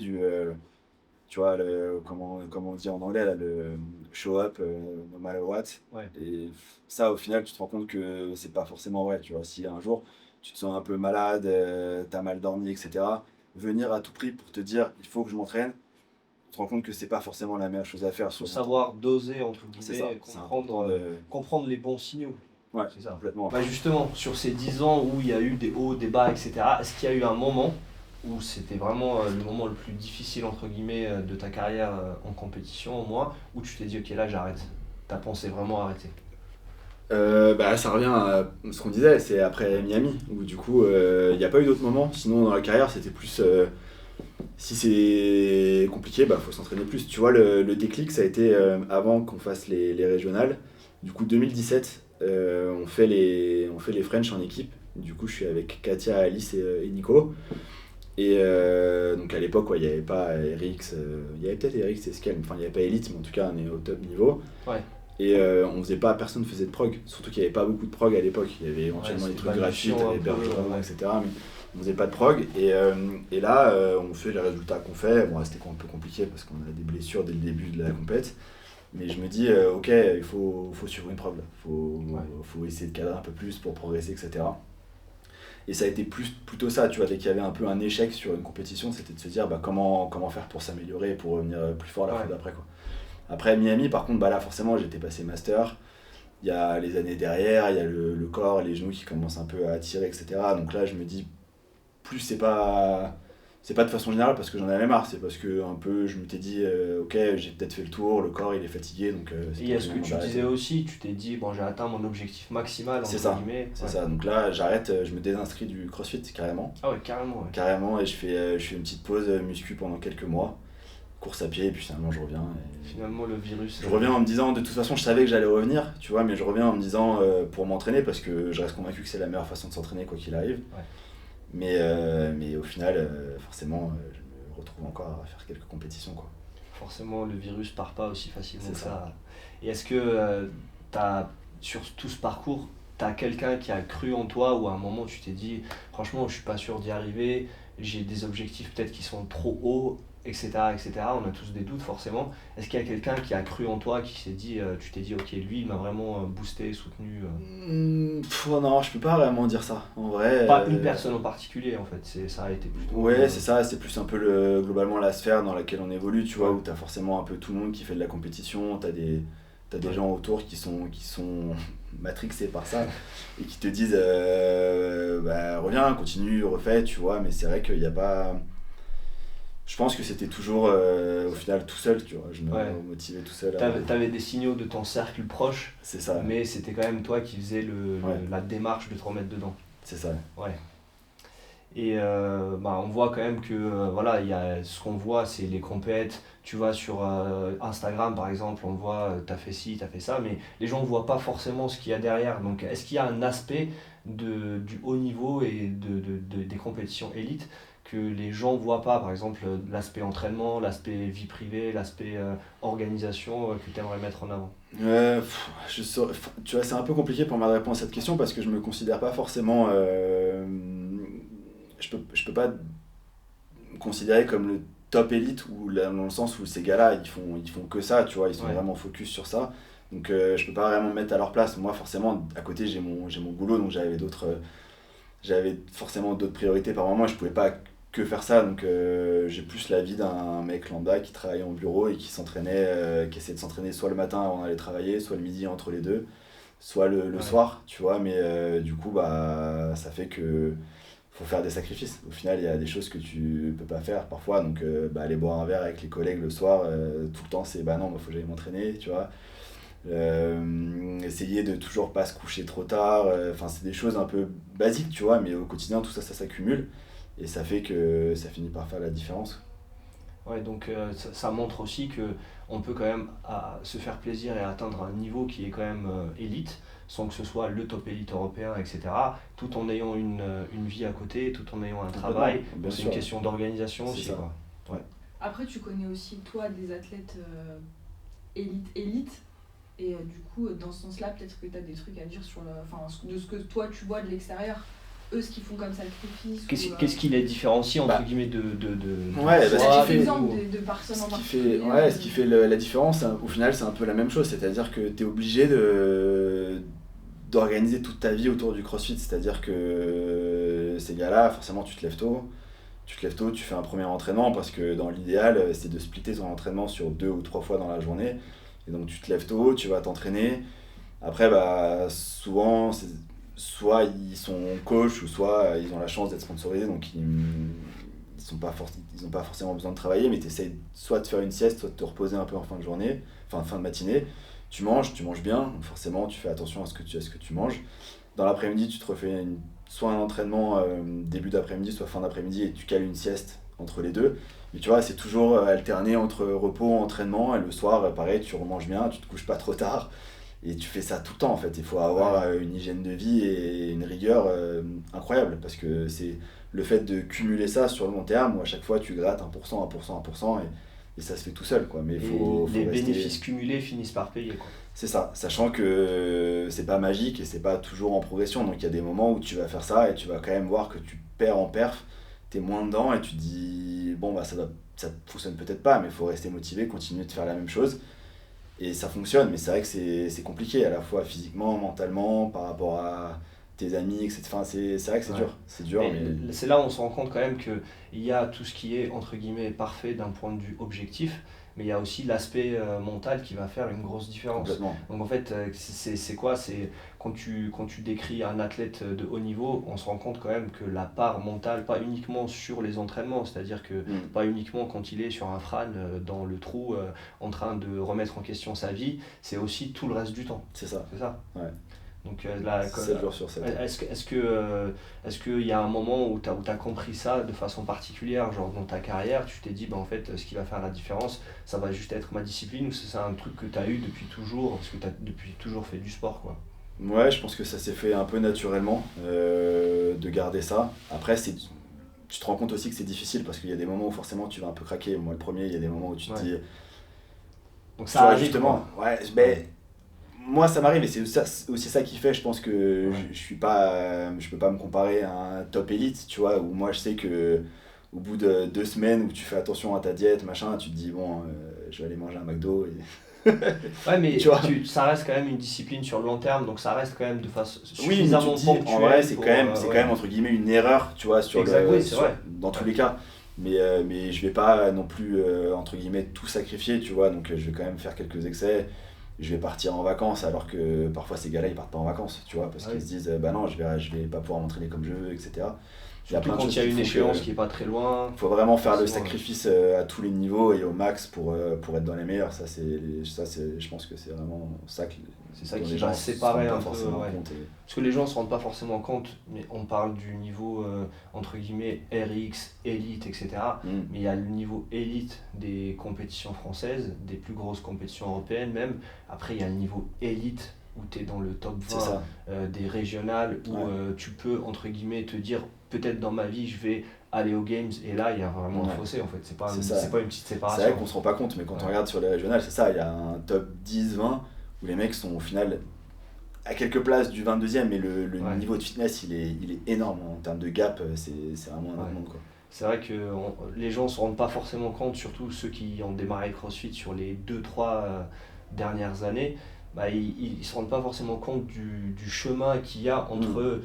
tu vois, comment on dit en anglais, là, le show up, no matter what. Ouais. Et ça, au final, tu te rends compte que c'est pas forcément vrai. Tu vois, si un jour tu te sens un peu malade, t'as mal dormi, etc., venir à tout prix pour te dire il faut que je m'entraîne, tu te rends compte que c'est pas forcément la meilleure chose à faire. Il faut savoir doser, entre guillemets, ça, comprendre les bons signaux. Ouais, c'est ça. Complètement. Justement, sur ces 10 ans où il y a eu des hauts, des bas, etc., est-ce qu'il y a eu un moment où c'était vraiment le moment le plus difficile entre guillemets de ta carrière en compétition au moins, où tu t'es dit ok là j'arrête, t'as pensé vraiment arrêter? Ça revient à ce qu'on disait, c'est après Miami, où du coup il n'y a pas eu d'autres moments, sinon dans la carrière c'était plus si c'est compliqué, faut s'entraîner plus. Tu vois, le déclic ça a été avant qu'on fasse les régionales, du coup 2017 on fait les French en équipe, du coup je suis avec Katia, Alice et Nico. Et donc à l'époque, il n'y avait pas RX, il y avait peut-être RX et Scale, enfin il n'y avait pas Elite, mais en tout cas on est au top niveau. Ouais. Et personne ne faisait de prog, surtout qu'il n'y avait pas beaucoup de prog à l'époque. Il y avait éventuellement des trucs gratuits, t'avais Bergeron, etc. Mais on faisait pas de prog. Et là, on fait les résultats qu'on fait. Bon, c'était un peu compliqué parce qu'on a des blessures dès le début de la compète. Mais je me dis, ok, il faut suivre une preuve, là. Faut essayer de cadrer un peu plus pour progresser, etc. Et ça a été plutôt ça, tu vois, dès qu'il y avait un peu un échec sur une compétition, c'était de se dire comment faire pour s'améliorer, pour revenir plus fort la fois d'après, quoi. Après Miami, par contre, là forcément j'étais passé master, il y a les années derrière, il y a le corps, les genoux qui commencent un peu à tirer, etc. Donc là je me dis, plus c'est pas de façon générale parce que j'en avais marre, c'est parce que un peu je m'étais dit ok, j'ai peut-être fait le tour, le corps il est fatigué, donc Et il y a ce que tu disais aussi, tu t'es dit bon j'ai atteint mon objectif maximal entre guillemets. C'est ça, donc là j'arrête, je me désinscris du CrossFit carrément. Ah ouais, carrément. Carrément, et je fais une petite pause muscu pendant quelques mois, course à pied, et puis finalement je reviens. Finalement le virus... Je reviens en me disant, de toute façon je savais que j'allais revenir, tu vois, mais je reviens en me disant pour m'entraîner parce que je reste convaincu que c'est la meilleure façon de s'entraîner quoi qu'il arrive. Ouais. Mais au final, forcément, je me retrouve encore à faire quelques compétitions, quoi. Forcément, le virus part pas aussi facilement c'est que ça. Et est-ce que sur tout ce parcours, tu as quelqu'un qui a cru en toi ou à un moment tu t'es dit, franchement, je suis pas sûr d'y arriver, j'ai des objectifs peut-être qui sont trop hauts, etc., etc. On a tous des doutes forcément. Est-ce qu'il y a quelqu'un qui a cru en toi, qui s'est dit, tu t'es dit, ok, lui, il m'a vraiment boosté, soutenu Non, je peux pas vraiment dire ça. En vrai. Pas une personne en particulier, en fait. Ça a été plutôt. Ouais, c'est ça. C'est plus un peu globalement la sphère dans laquelle on évolue, tu vois, où t'as forcément un peu tout le monde qui fait de la compétition. T'as des gens autour qui sont matrixés par ça et qui te disent, reviens, continue, refais, tu vois. Mais c'est vrai qu'il y a pas. Je pense que c'était toujours au final tout seul, tu vois, je me motivais tout seul. T'avais des signaux de ton cercle proche, c'est ça. Mais c'était quand même toi qui faisais la démarche de te remettre dedans. C'est ça. Ouais. Et on voit quand même que ce qu'on voit c'est les compètes, tu vois sur Instagram par exemple, on voit t'as fait ci, t'as fait ça, mais les gens ne voient pas forcément ce qu'il y a derrière. Donc est-ce qu'il y a un aspect du haut niveau et des compétitions élites que les gens voient pas, par exemple l'aspect entraînement, l'aspect vie privée, l'aspect organisation que tu aimerais mettre en avant? Tu vois, c'est un peu compliqué pour moi de répondre à cette question parce que je me considère pas forcément je peux pas me considérer comme le top élite ou dans le sens où ces gars-là ils font que ça, tu vois, ils sont vraiment focus sur ça. Donc je peux pas vraiment me mettre à leur place. Moi forcément à côté j'ai mon boulot, donc j'avais forcément d'autres priorités par moment, je pouvais pas que faire ça, donc j'ai plus la vie d'un mec lambda qui travaille en bureau et qui essaie de s'entraîner soit le matin avant d'aller travailler, soit le midi entre les deux, soit le soir, tu vois, mais du coup ça fait que faut faire des sacrifices. Au final il y a des choses que tu peux pas faire parfois, donc aller boire un verre avec les collègues le soir, tout le temps c'est non, faut que j'aille m'entraîner, tu vois. Essayer de toujours pas se coucher trop tard, c'est des choses un peu basiques, tu vois, mais au quotidien tout ça s'accumule et ça fait que ça finit par faire la différence. Ouais, donc ça montre aussi qu'on peut quand même se faire plaisir et atteindre un niveau qui est quand même élite, sans que ce soit le top élite européen, etc., tout en ayant une vie à côté, tout en ayant un travail. C'est une question d'organisation aussi, quoi. Ouais. Après tu connais aussi toi des athlètes élite. Et du coup, dans ce sens-là, peut-être que tu as des trucs à dire sur de ce que toi tu vois de l'extérieur, eux, ce qu'ils font comme sacrifice. Qu'est-ce qui les différencie, entre guillemets, de ce qui fait exemple de personnes en particulier. Ce qui fait la différence, au final, c'est un peu la même chose. C'est-à-dire que tu es obligé d'organiser toute ta vie autour du CrossFit. C'est-à-dire que ces gars-là, forcément, tu te lèves tôt, tu fais un premier entraînement parce que dans l'idéal, c'est de splitter ton entraînement sur 2 ou 3 fois dans la journée. Et donc tu te lèves tôt, tu vas t'entraîner. Après, souvent, soit ils sont coach ou soit ils ont la chance d'être sponsorisés, donc ils n'ont pas forcément besoin de travailler, mais tu essaies soit de faire une sieste, soit de te reposer un peu en fin de journée, fin de matinée. Tu manges bien, donc forcément tu fais attention à ce que tu manges. Dans l'après-midi, tu te refais soit un entraînement début d'après-midi, soit fin d'après-midi, et tu cales une sieste entre les deux. Mais tu vois, c'est toujours alterné entre repos, entraînement, et le soir, pareil, tu remanges bien, tu te couches pas trop tard, et tu fais ça tout le temps en fait. Il faut avoir une hygiène de vie et une rigueur incroyable, parce que c'est le fait de cumuler ça sur le long terme, où à chaque fois tu grattes 1%, et ça se fait tout seul, quoi. Mais les bénéfices cumulés finissent par payer, quoi. C'est ça, sachant que c'est pas magique et c'est pas toujours en progression, donc il y a des moments où tu vas faire ça et tu vas quand même voir que tu perds en perf, t'es moins dedans et tu te dis ça fonctionne peut-être pas, mais il faut rester motivé, continuer de faire la même chose Et ça fonctionne, mais c'est vrai que c'est compliqué, à la fois physiquement, mentalement, par rapport à tes amis, etc. Enfin, c'est vrai que c'est dur, mais c'est là où on se rend compte quand même qu'il y a tout ce qui est entre guillemets parfait d'un point de vue objectif, mais il y a aussi l'aspect mental qui va faire une grosse différence. complètement. Donc en fait, c'est quoi? C'est quand tu décris un athlète de haut niveau, on se rend compte quand même que la part mentale, pas uniquement sur les entraînements, c'est-à-dire que pas uniquement quand il est sur un frane dans le trou en train de remettre en question sa vie, c'est aussi tout le reste du temps. C'est ça. C'est ça. Ouais. Donc là, 7 jours sur 7. est-ce qu'il y a un moment où tu as compris ça de façon particulière, genre dans ta carrière, tu t'es dit, en fait, ce qui va faire la différence, ça va juste être ma discipline, ou c'est un truc que tu as eu depuis toujours, parce que tu as depuis toujours fait du sport, quoi. Ouais, je pense que ça s'est fait un peu naturellement, de garder ça. Après, tu te rends compte aussi que c'est difficile, parce qu'il y a des moments où forcément tu vas un peu craquer. Moi, le premier, il y a des moments où tu te dis... Donc Tu ça vois, arrive, justement, quoi. moi ça m'arrive, et c'est aussi ça qui fait, je pense que je peux pas me comparer à un top élite, tu vois, où moi je sais que au bout de 2 semaines où tu fais attention à ta diète, machin, tu te dis bon, je vais aller manger un McDo et... Ouais, mais tu vois. ça reste quand même une discipline sur le long terme, donc ça reste quand même de façon Oui, mais tu suffisamment te dis, ponctuelle. en vrai, c'est pour, quand même entre guillemets une erreur, tu vois, Exact, oui, c'est vrai. dans tous les cas. Mais je vais pas non plus, entre guillemets, tout sacrifier, tu vois, donc je vais quand même faire quelques excès. Je vais partir en vacances, alors que parfois ces gars-là ils partent pas en vacances, tu vois, parce qu'ils se disent bah non, je vais pas pouvoir m'entraîner comme je veux, etc. Surtout quand il y a une échéance qui est pas très loin. Il faut vraiment faire le sacrifice à tous les niveaux et au max pour être dans les meilleurs. Ça, je pense que c'est vraiment ça que c'est ça dont qui les gens va séparer un peu. forcément compte. Parce que les gens ne se rendent pas forcément compte, mais on parle du niveau entre guillemets RX, élite, etc. Mais il y a le niveau élite des compétitions françaises, des plus grosses compétitions européennes même. Après, il y a le niveau élite où tu es dans le top 20 des régionales, où tu peux entre guillemets te dire peut-être dans ma vie je vais aller aux Games, et là il y a vraiment un fossé en fait, c'est pas une petite séparation. C'est vrai qu'on se rend pas compte, mais quand on regarde sur les régionales, c'est ça, il y a un top 10-20 où les mecs sont au final à quelques places du 22e, mais le niveau de fitness il est énorme en termes de gap, c'est vraiment un autre monde, quoi. C'est vrai que les gens ne se rendent pas forcément compte, surtout ceux qui ont démarré CrossFit sur les 2-3 dernières années, ils ne se rendent pas forcément compte du chemin qu'il y a entre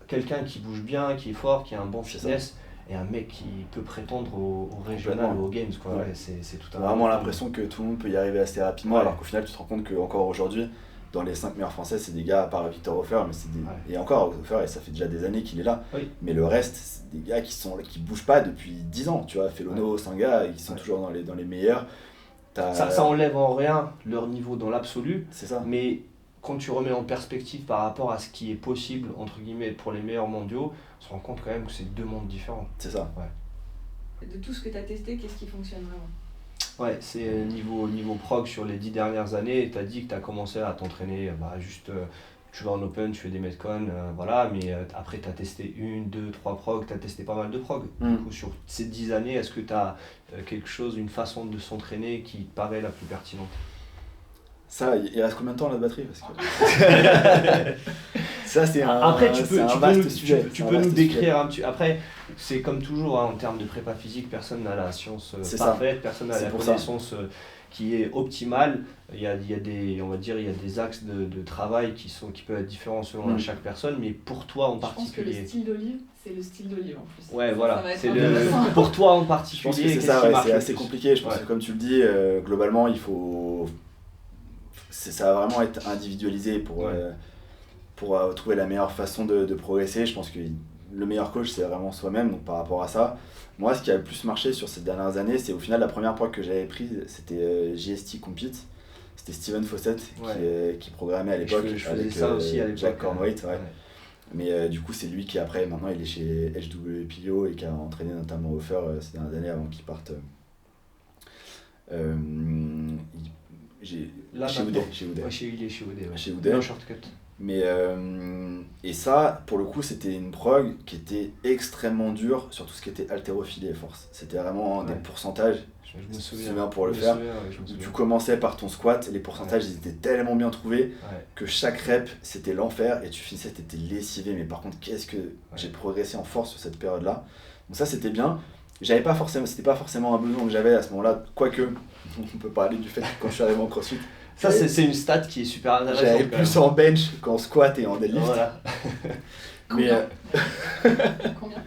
quelqu'un qui bouge bien, qui est fort, qui a un bon fitness, et un mec qui peut prétendre au régional ou aux Games, quoi. Ouais, c'est tout un... Vraiment l'impression que tout le monde peut y arriver assez rapidement, alors qu'au final tu te rends compte qu'encore aujourd'hui, dans les 5 meilleurs français, c'est des gars, à part Victor Hofer, mais c'est des... et encore Hofer, et ça fait déjà des années qu'il est là, mais le reste, c'est des gars qui bougent pas depuis 10 ans, tu vois. Felono, Singa, ils sont toujours dans les meilleurs. Ça enlève en rien leur niveau dans l'absolu, c'est ça. Mais quand tu remets en perspective par rapport à ce qui est possible, entre guillemets, pour les meilleurs mondiaux, on se rend compte quand même que c'est 2 mondes différents. C'est ça. De tout ce que tu as testé, qu'est-ce qui fonctionne vraiment ? Ouais, c'est niveau prog sur les 10 dernières années. Tu as dit que tu as commencé à t'entraîner, tu vas en open, tu fais des metcon, voilà, mais après tu as testé 1, 2, 3 prog, tu as testé pas mal de prog. Du coup, sur ces 10 années, est-ce que tu as quelque chose, une façon de s'entraîner qui te paraît la plus pertinente ? Ça, il reste combien de temps la batterie? Parce que... ça, c'est un, après, tu peux nous décrire un petit... Après, c'est comme toujours, en termes de prépa physique, personne n'a la science parfaite, personne n'a la connaissance qui est optimale. Il y a des axes de travail qui peuvent être différents selon chaque personne, mais pour toi en particulier... Je pense que le style d'olive, c'est le style d'olive en plus. Ouais, voilà. Pour toi en particulier, je pense que c'est ça, c'est assez compliqué. Je pense que comme tu le dis, globalement, il faut... ça va vraiment être individualisé pour trouver la meilleure façon de progresser. Je pense que le meilleur coach, c'est vraiment soi-même. Donc par rapport à ça, moi, ce qui a le plus marché sur ces dernières années, c'est au final la première prog que j'avais prise, c'était JST Compete. C'était Steven Fawcett qui programmait à l'époque avec ça aussi à l'époque, Jack Cornwaite. Mais du coup, c'est lui qui après, maintenant, il est chez HW Pilio et qui a entraîné notamment Hofer ces dernières années avant qu'il parte. Il est chez Oudet. Un shortcut. Mais et ça, pour le coup, c'était une prog qui était extrêmement dure sur tout ce qui était haltérophilie et force. C'était vraiment des pourcentages. Je me souviens pour le faire. Tu commençais par ton squat, les pourcentages ils étaient tellement bien trouvés que chaque rep c'était l'enfer et tu finissais, t'étais lessivé. Mais par contre, qu'est-ce que j'ai progressé en force sur cette période-là. Donc ça, c'était bien. C'était pas forcément un besoin que j'avais à ce moment-là, quoique on peut parler du fait que quand je suis arrivé en CrossFit, Ça, c'est une stat qui est super intéressante. J'avais quand plus même. en bench qu'en squat et en deadlift. Voilà. Mais Combien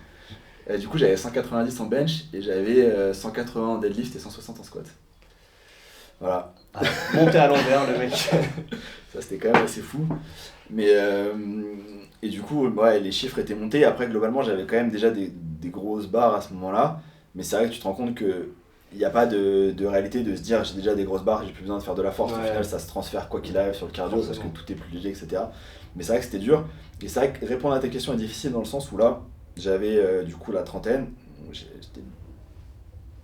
du coup, j'avais 190 en bench et j'avais 180 en deadlift et 160 en squat. Voilà. Ah, monter à l'envers, le mec. Ça, c'était quand même assez fou. Mais, et du coup, ouais, les chiffres étaient montés. Après, globalement, j'avais quand même déjà des grosses barres à ce moment-là. Mais c'est vrai que tu te rends compte que il n'y a pas de réalité de se dire j'ai déjà des grosses barres, j'ai plus besoin de faire de la force. Au Ouais. final, ça se transfère quoi qu'il arrive sur le cardio parce Forcément. que tout est plus léger, etc. Mais c'est vrai que c'était dur. Et c'est vrai que répondre à ta question est difficile dans le sens où là, j'avais du coup la trentaine. J'étais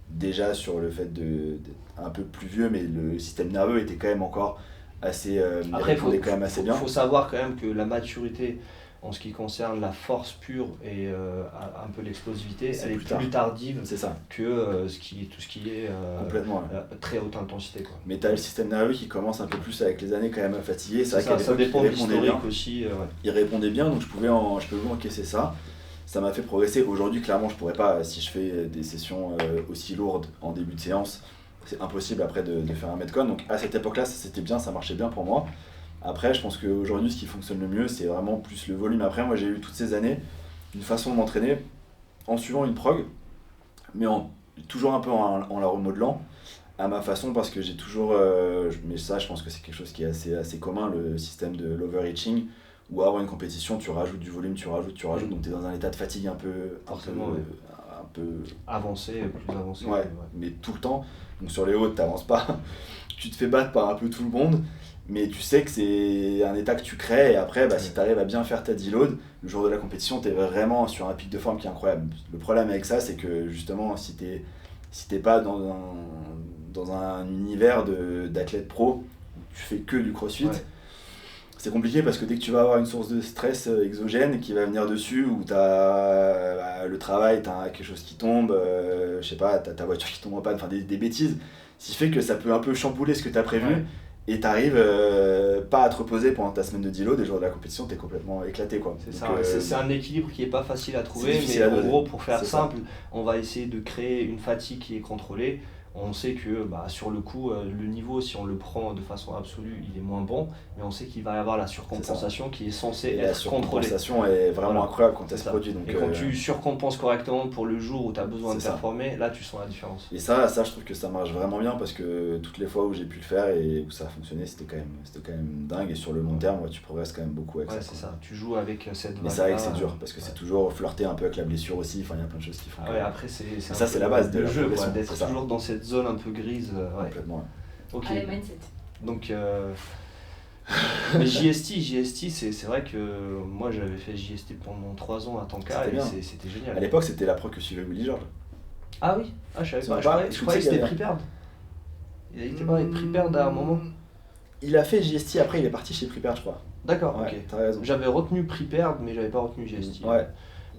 déjà sur le fait d'être un peu plus vieux, mais le système nerveux était quand même encore assez. Après, il répondait quand même assez bien. faut savoir quand même que la maturité en ce qui concerne la force pure et un peu l'explosivité, C'est elle est plus tard. plus tardive C'est ça, que tout ce qui est complètement. Ouais. très haute intensité. Quoi. Mais t'as le système nerveux qui commence un peu plus avec les années quand même à fatiguer. C'est C'est vrai qu'à ça, ça l'époque, dépend il de répondait bien. l'historique aussi. Ouais. Il répondait bien, donc je pouvais encaisser ça. Ça m'a fait progresser. Aujourd'hui, clairement, je pourrais pas, si je fais des sessions aussi lourdes en début de séance, c'est impossible après de faire un Metcon. Donc à cette époque-là, ça c'était bien, ça marchait bien pour moi. Après, je pense qu'aujourd'hui, ce qui fonctionne le mieux, c'est vraiment plus le volume. Après, moi, j'ai eu toutes ces années une façon de m'entraîner en suivant une prog, mais toujours un peu en la remodelant à ma façon parce que j'ai toujours. Mais ça, je pense que c'est quelque chose qui est assez commun, le système de l'overreaching, où avant une compétition, tu rajoutes du volume, tu rajoutes, donc tu es dans un état de fatigue Forcément, ouais. un peu Avancé, plus avancé. ouais, mais tout le temps. Donc sur les hautes, t'avances pas. Tu te fais battre par un peu tout le monde, mais tu sais que c'est un état que tu crées et après, si tu arrives à bien faire ta deload, le jour de la compétition, tu es vraiment sur un pic de forme qui est incroyable. Le problème avec ça, c'est que justement, si t'es pas dans un univers d'athlète pro, où tu fais que du crossfit, Ouais. c'est compliqué parce que dès que tu vas avoir une source de stress exogène qui va venir dessus, où t'as le travail, t'as quelque chose qui tombe, je sais pas, t'as ta voiture qui tombe en panne, enfin des bêtises, ce qui fait que ça peut un peu chambouler ce que t'as prévu, Ouais. et t'arrives pas à te reposer pendant ta semaine de deload, et le jour de la compétition, t'es complètement éclaté, quoi. C'est Donc, ça, c'est un équilibre qui est pas facile à trouver, difficile mais à en doser. gros, pour faire C'est ça. simple, on va essayer de créer une fatigue qui est contrôlée. On sait que sur le coup, le niveau, si on le prend de façon absolue, il est moins bon, mais on sait qu'il va y avoir la surcompensation qui est censée Et la être contrôlée. surcompensation est vraiment Voilà. incroyable quand elle C'est se ça. produit. Donc, Et quand tu surcompenses correctement pour le jour où tu as besoin de C'est ça. performer, là tu sens la différence. Et ça, je trouve que ça marche vraiment bien parce que toutes les fois où j'ai pu le faire et où ça a fonctionné, c'était quand même dingue. Et sur le long terme, tu progresses quand même beaucoup avec Ouais, ça. c'est quoi. ça. Tu joues avec cette Mais c'est vrai que vague-là, c'est dur parce que ouais. c'est toujours flirter un peu avec la blessure aussi. Enfin, il y a plein de choses qui font. Ah ouais, après c'est Ça, un c'est peu la base de le la jeu, quoi, progression, d'être c'est ça. toujours dans cette zone un peu grise. Ouais. Complètement. Ok. Allez, mindset. Donc, mais JST, c'est vrai que moi j'avais fait JST pendant 3 ans à Tanka C'était et bien. c'était génial. À l'époque, c'était la pro que suivait Willy George. Ah oui, je savais Tu pas, vois je pas, croyais, tu je croyais que sais qu'il c'était y avait Prepare. Il a été pas avec Prepare à un moment. Il a fait JST, après il est parti chez Prepare, je crois. D'accord, Ouais, ok. t'as raison. J'avais retenu Prepare, mais j'avais pas retenu JST. Ouais.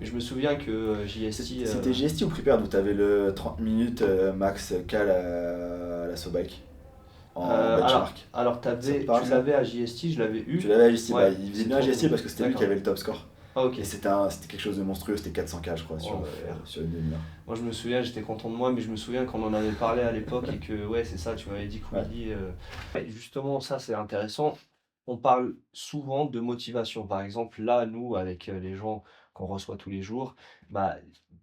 Mais je me souviens que JST. C'était JST ou Prepare où t'avais le 30 minutes max cal à la SoBike en benchmark. alors Ça te parle, tu ça l'avais à JST, je l'avais eu. Tu l'avais à JST, Ouais, il faisait c'est bien à trop JST cool. parce que c'était lui qui D'accord. avait le top score. Ah ok. Et c'était quelque chose de monstrueux, c'était 400K je crois sur une demi-heure. Moi je me souviens, j'étais content de moi, mais je me souviens qu'on en avait parlé à l'époque et que ouais c'est ça, tu m'avais dit que Willy. Ouais, justement ça c'est intéressant. On parle souvent de motivation. Par exemple là nous avec les gens qu'on reçoit tous les jours, bah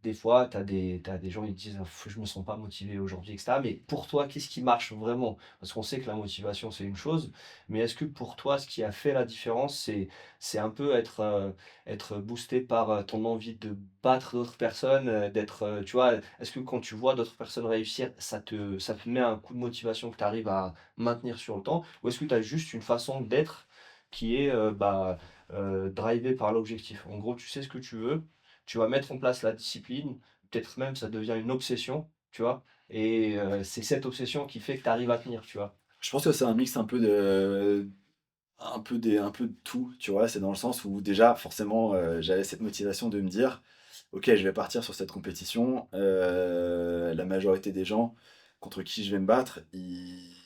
des fois t'as des gens qui disent je me sens pas motivé aujourd'hui etc. Mais pour toi qu'est-ce qui marche vraiment? Parce qu'on sait que la motivation c'est une chose, mais est-ce que pour toi ce qui a fait la différence c'est un peu être boosté par ton envie de battre d'autres personnes, d'être, tu vois, est-ce que quand tu vois d'autres personnes réussir, ça te met un coup de motivation que tu arrives à maintenir sur le temps? Ou est-ce que tu as juste une façon d'être qui est drivée par l'objectif? En gros, tu sais ce que tu veux, tu vas mettre en place la discipline, peut-être même ça devient une obsession, tu vois, et c'est cette obsession qui fait que tu arrives à tenir, tu vois. Je pense que c'est un mix un peu de tout, tu vois, c'est dans le sens où déjà forcément j'avais cette motivation de me dire ok je vais partir sur cette compétition, la majorité des gens contre qui je vais me battre,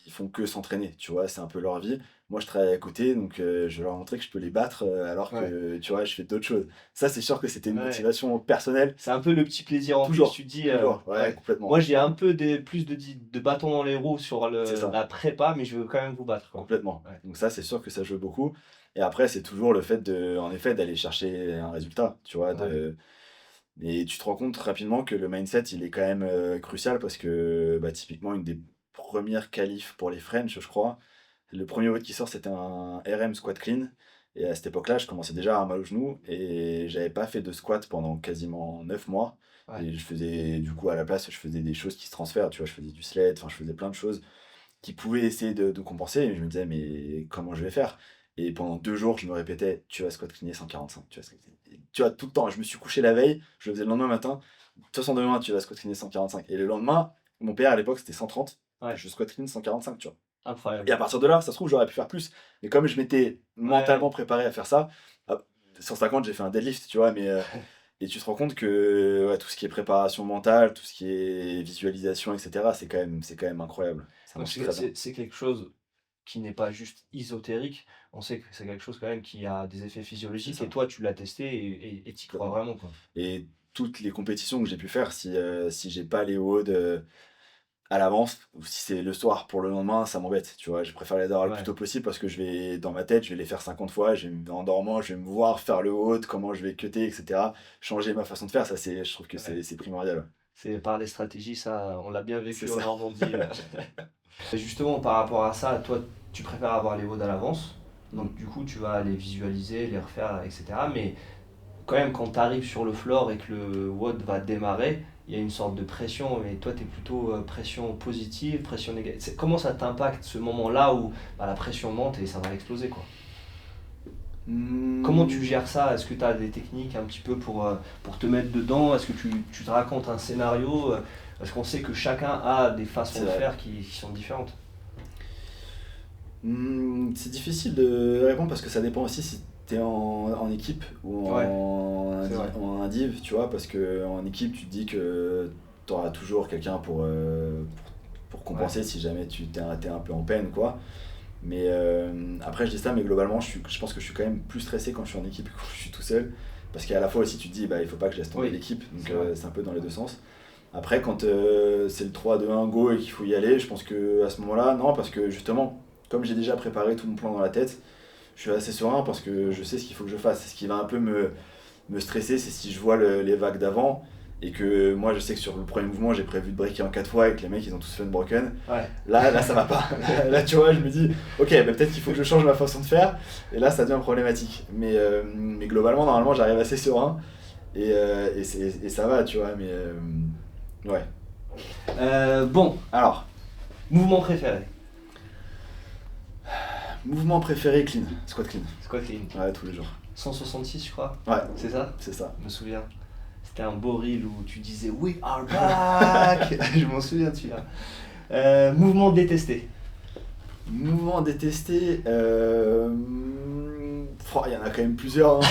ils font que s'entraîner, tu vois, c'est un peu leur vie. Moi, je travaille à côté, donc je vais leur montrer que je peux les battre alors que, tu vois, je fais d'autres choses. Ça, c'est sûr que c'était une Ouais. motivation personnelle. C'est un peu le petit plaisir en Toujours, plus, tu te dis. Toujours, ouais, Ouais. complètement. Moi, j'ai un peu plus de bâtons dans les roues sur C'est ça. la prépa, mais je veux quand même vous battre, quoi. Complètement. Ouais. Donc ça, c'est sûr que ça joue beaucoup. Et après, c'est toujours le fait en effet, d'aller chercher un résultat, tu vois. Et tu te rends compte rapidement que le mindset, il est quand même crucial parce que bah, typiquement, une des premières qualifs pour les French, je crois, le premier WOD qui sort, c'était un RM squat clean. Et à cette époque-là, je commençais déjà à avoir mal au genou et j'avais pas fait de squat pendant quasiment 9 mois. Ouais. Et je faisais, du coup, à la place, je faisais des choses qui se transfèrent, tu vois, je faisais du sled, enfin, je faisais plein de choses qui pouvaient essayer de compenser. Et je me disais, mais comment je vais faire? Et pendant 2 jours, je me répétais, tu vas squat cleaner 145, tu vas squat cleaner. Et tu vois, tout le temps, je me suis couché la veille, je le faisais le lendemain matin, de toute façon, demain, tu vas squat cleaner 145. Et le lendemain, mon PR à l'époque, c'était 130, Ouais. je squat clean 145, tu vois. Incroyable. Et à partir de là, ça se trouve, j'aurais pu faire plus. Mais comme je m'étais mentalement préparé à faire ça, 150, j'ai fait un deadlift, tu vois, mais... Et tu te rends compte que ouais, tout ce qui est préparation mentale, tout ce qui est visualisation, etc., c'est quand même incroyable. Ça Donc marche très bien. c'est quelque chose qui n'est pas juste ésotérique, on sait que c'est quelque chose quand même qui a des effets physiologiques, C'est ça. et toi tu l'as testé et t'y crois vraiment, quoi. Et toutes les compétitions que j'ai pu faire, si j'ai pas les WOD à l'avance, ou si c'est le soir pour le lendemain, ça m'embête, tu vois. Je préfère les avoir le plus tôt possible parce que dans ma tête, je vais les faire 50 fois, en dormant, je vais me voir faire le WOD, comment je vais cutter, etc. Changer ma façon de faire, ça je trouve que c'est primordial. C'est par les stratégies, ça, on l'a bien vécu C'est en ça. Normandie. Et justement, par rapport à ça, toi, tu préfères avoir les WOD à l'avance, donc du coup, tu vas les visualiser, les refaire, etc. Mais quand même, quand tu arrives sur le floor et que le WOD va démarrer, il y a une sorte de pression, mais toi, tu es plutôt pression positive, pression négative. Comment ça t'impacte ce moment-là où la pression monte et ça va exploser, quoi? Comment tu gères ça? Est-ce que tu as des techniques un petit peu pour te mettre dedans? Est-ce que tu te racontes un scénario? Parce qu'on sait que chacun a des façons de faire qui sont différentes. C'est difficile de répondre parce que ça dépend aussi si tu es en équipe ou en indiv, tu vois, parce qu'en équipe, tu te dis que tu auras toujours quelqu'un pour compenser si jamais tu t'es un peu en peine, quoi. Mais après, je dis ça, mais globalement, je pense que je suis quand même plus stressé quand je suis en équipe que quand je suis tout seul. Parce qu'à la fois aussi, tu te dis, il faut pas que je laisse tomber l'équipe, donc c'est un peu dans les deux sens. Après, quand c'est le 3-2-1 go et qu'il faut y aller, je pense qu'à ce moment-là, non, parce que justement, comme j'ai déjà préparé tout mon plan dans la tête, je suis assez serein parce que je sais ce qu'il faut que je fasse. Ce qui va un peu me stresser, c'est si je vois les vagues d'avant et que moi je sais que sur le premier mouvement j'ai prévu de breaker en 4 fois et que les mecs ils ont tous fait une broken. Là ça va pas. Là tu vois, je me dis ok, peut-être qu'il faut que je change ma façon de faire et là ça devient problématique. Mais globalement, normalement j'arrive assez serein et ça va, tu vois, mais ouais. Bon, alors, mouvement préféré? Mouvement préféré, clean, squat clean. Squat clean. Ouais, tous les jours. 166, je crois. Ouais. C'est ça? C'est ça. Je me souviens. C'était un beau reel où tu disais We are back. Je m'en souviens de celui-là. Mouvement détesté? Mouvement détesté, il y en a quand même plusieurs. Hein,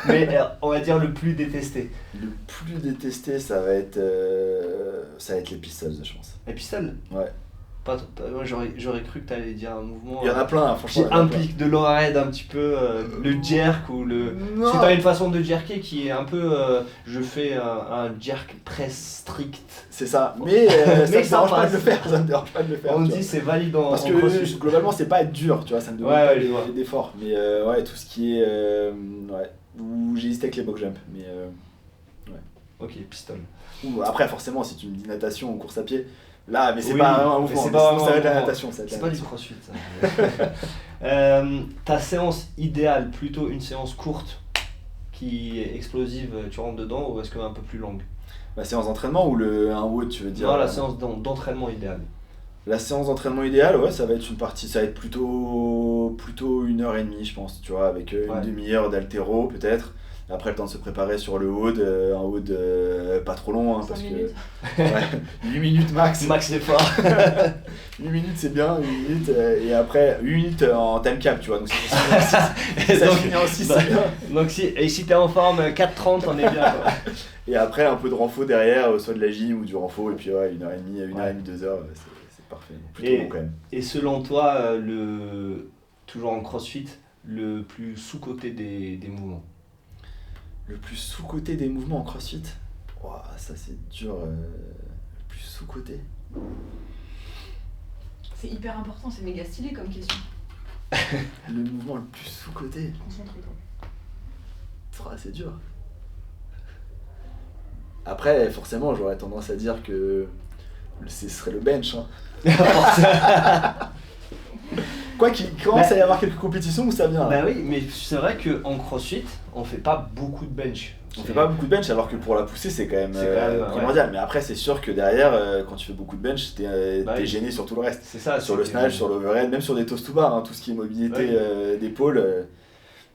mais on va dire le plus détesté. Le plus détesté, ça va être les pistols, je pense. Les pistols? Ouais. Moi j'aurais cru que tu allais dire un mouvement. Il y en a plein, franchement. Qui implique de l'overhead un petit peu, le jerk ou le. Non. Parce que tu as une façon de jerker qui est un peu. Je fais un jerk très strict. C'est ça, mais ça me dérange pas de le faire. Ça me dérange pas de le faire. On dit c'est valide en. Parce que globalement, c'est pas être dur, tu vois, ça me demande pas d'effort. Mais ouais, tout ce qui est. Où j'hésitais avec les box jump. Mais ouais. Ok, pistol. Après, forcément, si tu me dis natation ou course à pied. Là, mais c'est oui, pas un mouvement, ça va être la natation. C'est pas du crossfit, ça. Ta séance idéale, plutôt une séance courte qui est explosive, tu rentres dedans, ou est-ce qu'un peu plus longue? La séance d'entraînement ou un WOD, tu veux dire? Non, la séance d'entraînement idéale. La séance d'entraînement idéale, ouais, ça va être une partie, ça va être plutôt 1h30, je pense, tu vois, avec une demi-heure d'haltéro peut-être. Après, le temps de se préparer sur le WOD, un WOD pas trop long, hein, parce que 8 minutes max. Max l'effort. 8 minutes c'est bien, 8 minutes, et après 8 minutes en time cap, tu vois, donc ça finit en 6, c'est bien. Donc si t'es en forme 4:30, on est bien, quoi. Et après un peu de renfo derrière, soit de la gym ou du renfo, et puis ouais, 1h30, 2 heures, parfait. Plutôt bon quand même. Et selon toi, toujours en CrossFit, le plus sous-coté des mouvements? Le plus sous-coté des mouvements en CrossFit? Ouah, ça c'est dur. Le plus sous-coté? C'est hyper important, c'est méga stylé comme question. Le mouvement le plus sous-coté? Concentre-toi. C'est dur. Après, forcément, j'aurais tendance à dire que ce serait le bench. Quoi qu'il commence à y avoir quelques compétitions où ça vient. Bah oui, mais c'est vrai qu'en CrossFit, on fait pas beaucoup de bench. On fait pas beaucoup de bench alors que pour la pousser c'est quand même primordial. Ouais. Mais après c'est sûr que derrière quand tu fais beaucoup de bench t'es gêné sur tout le reste. C'est ça. Sur le snatch, sur l'overhead, même sur des toast to bar, tout ce qui est mobilité d'épaule.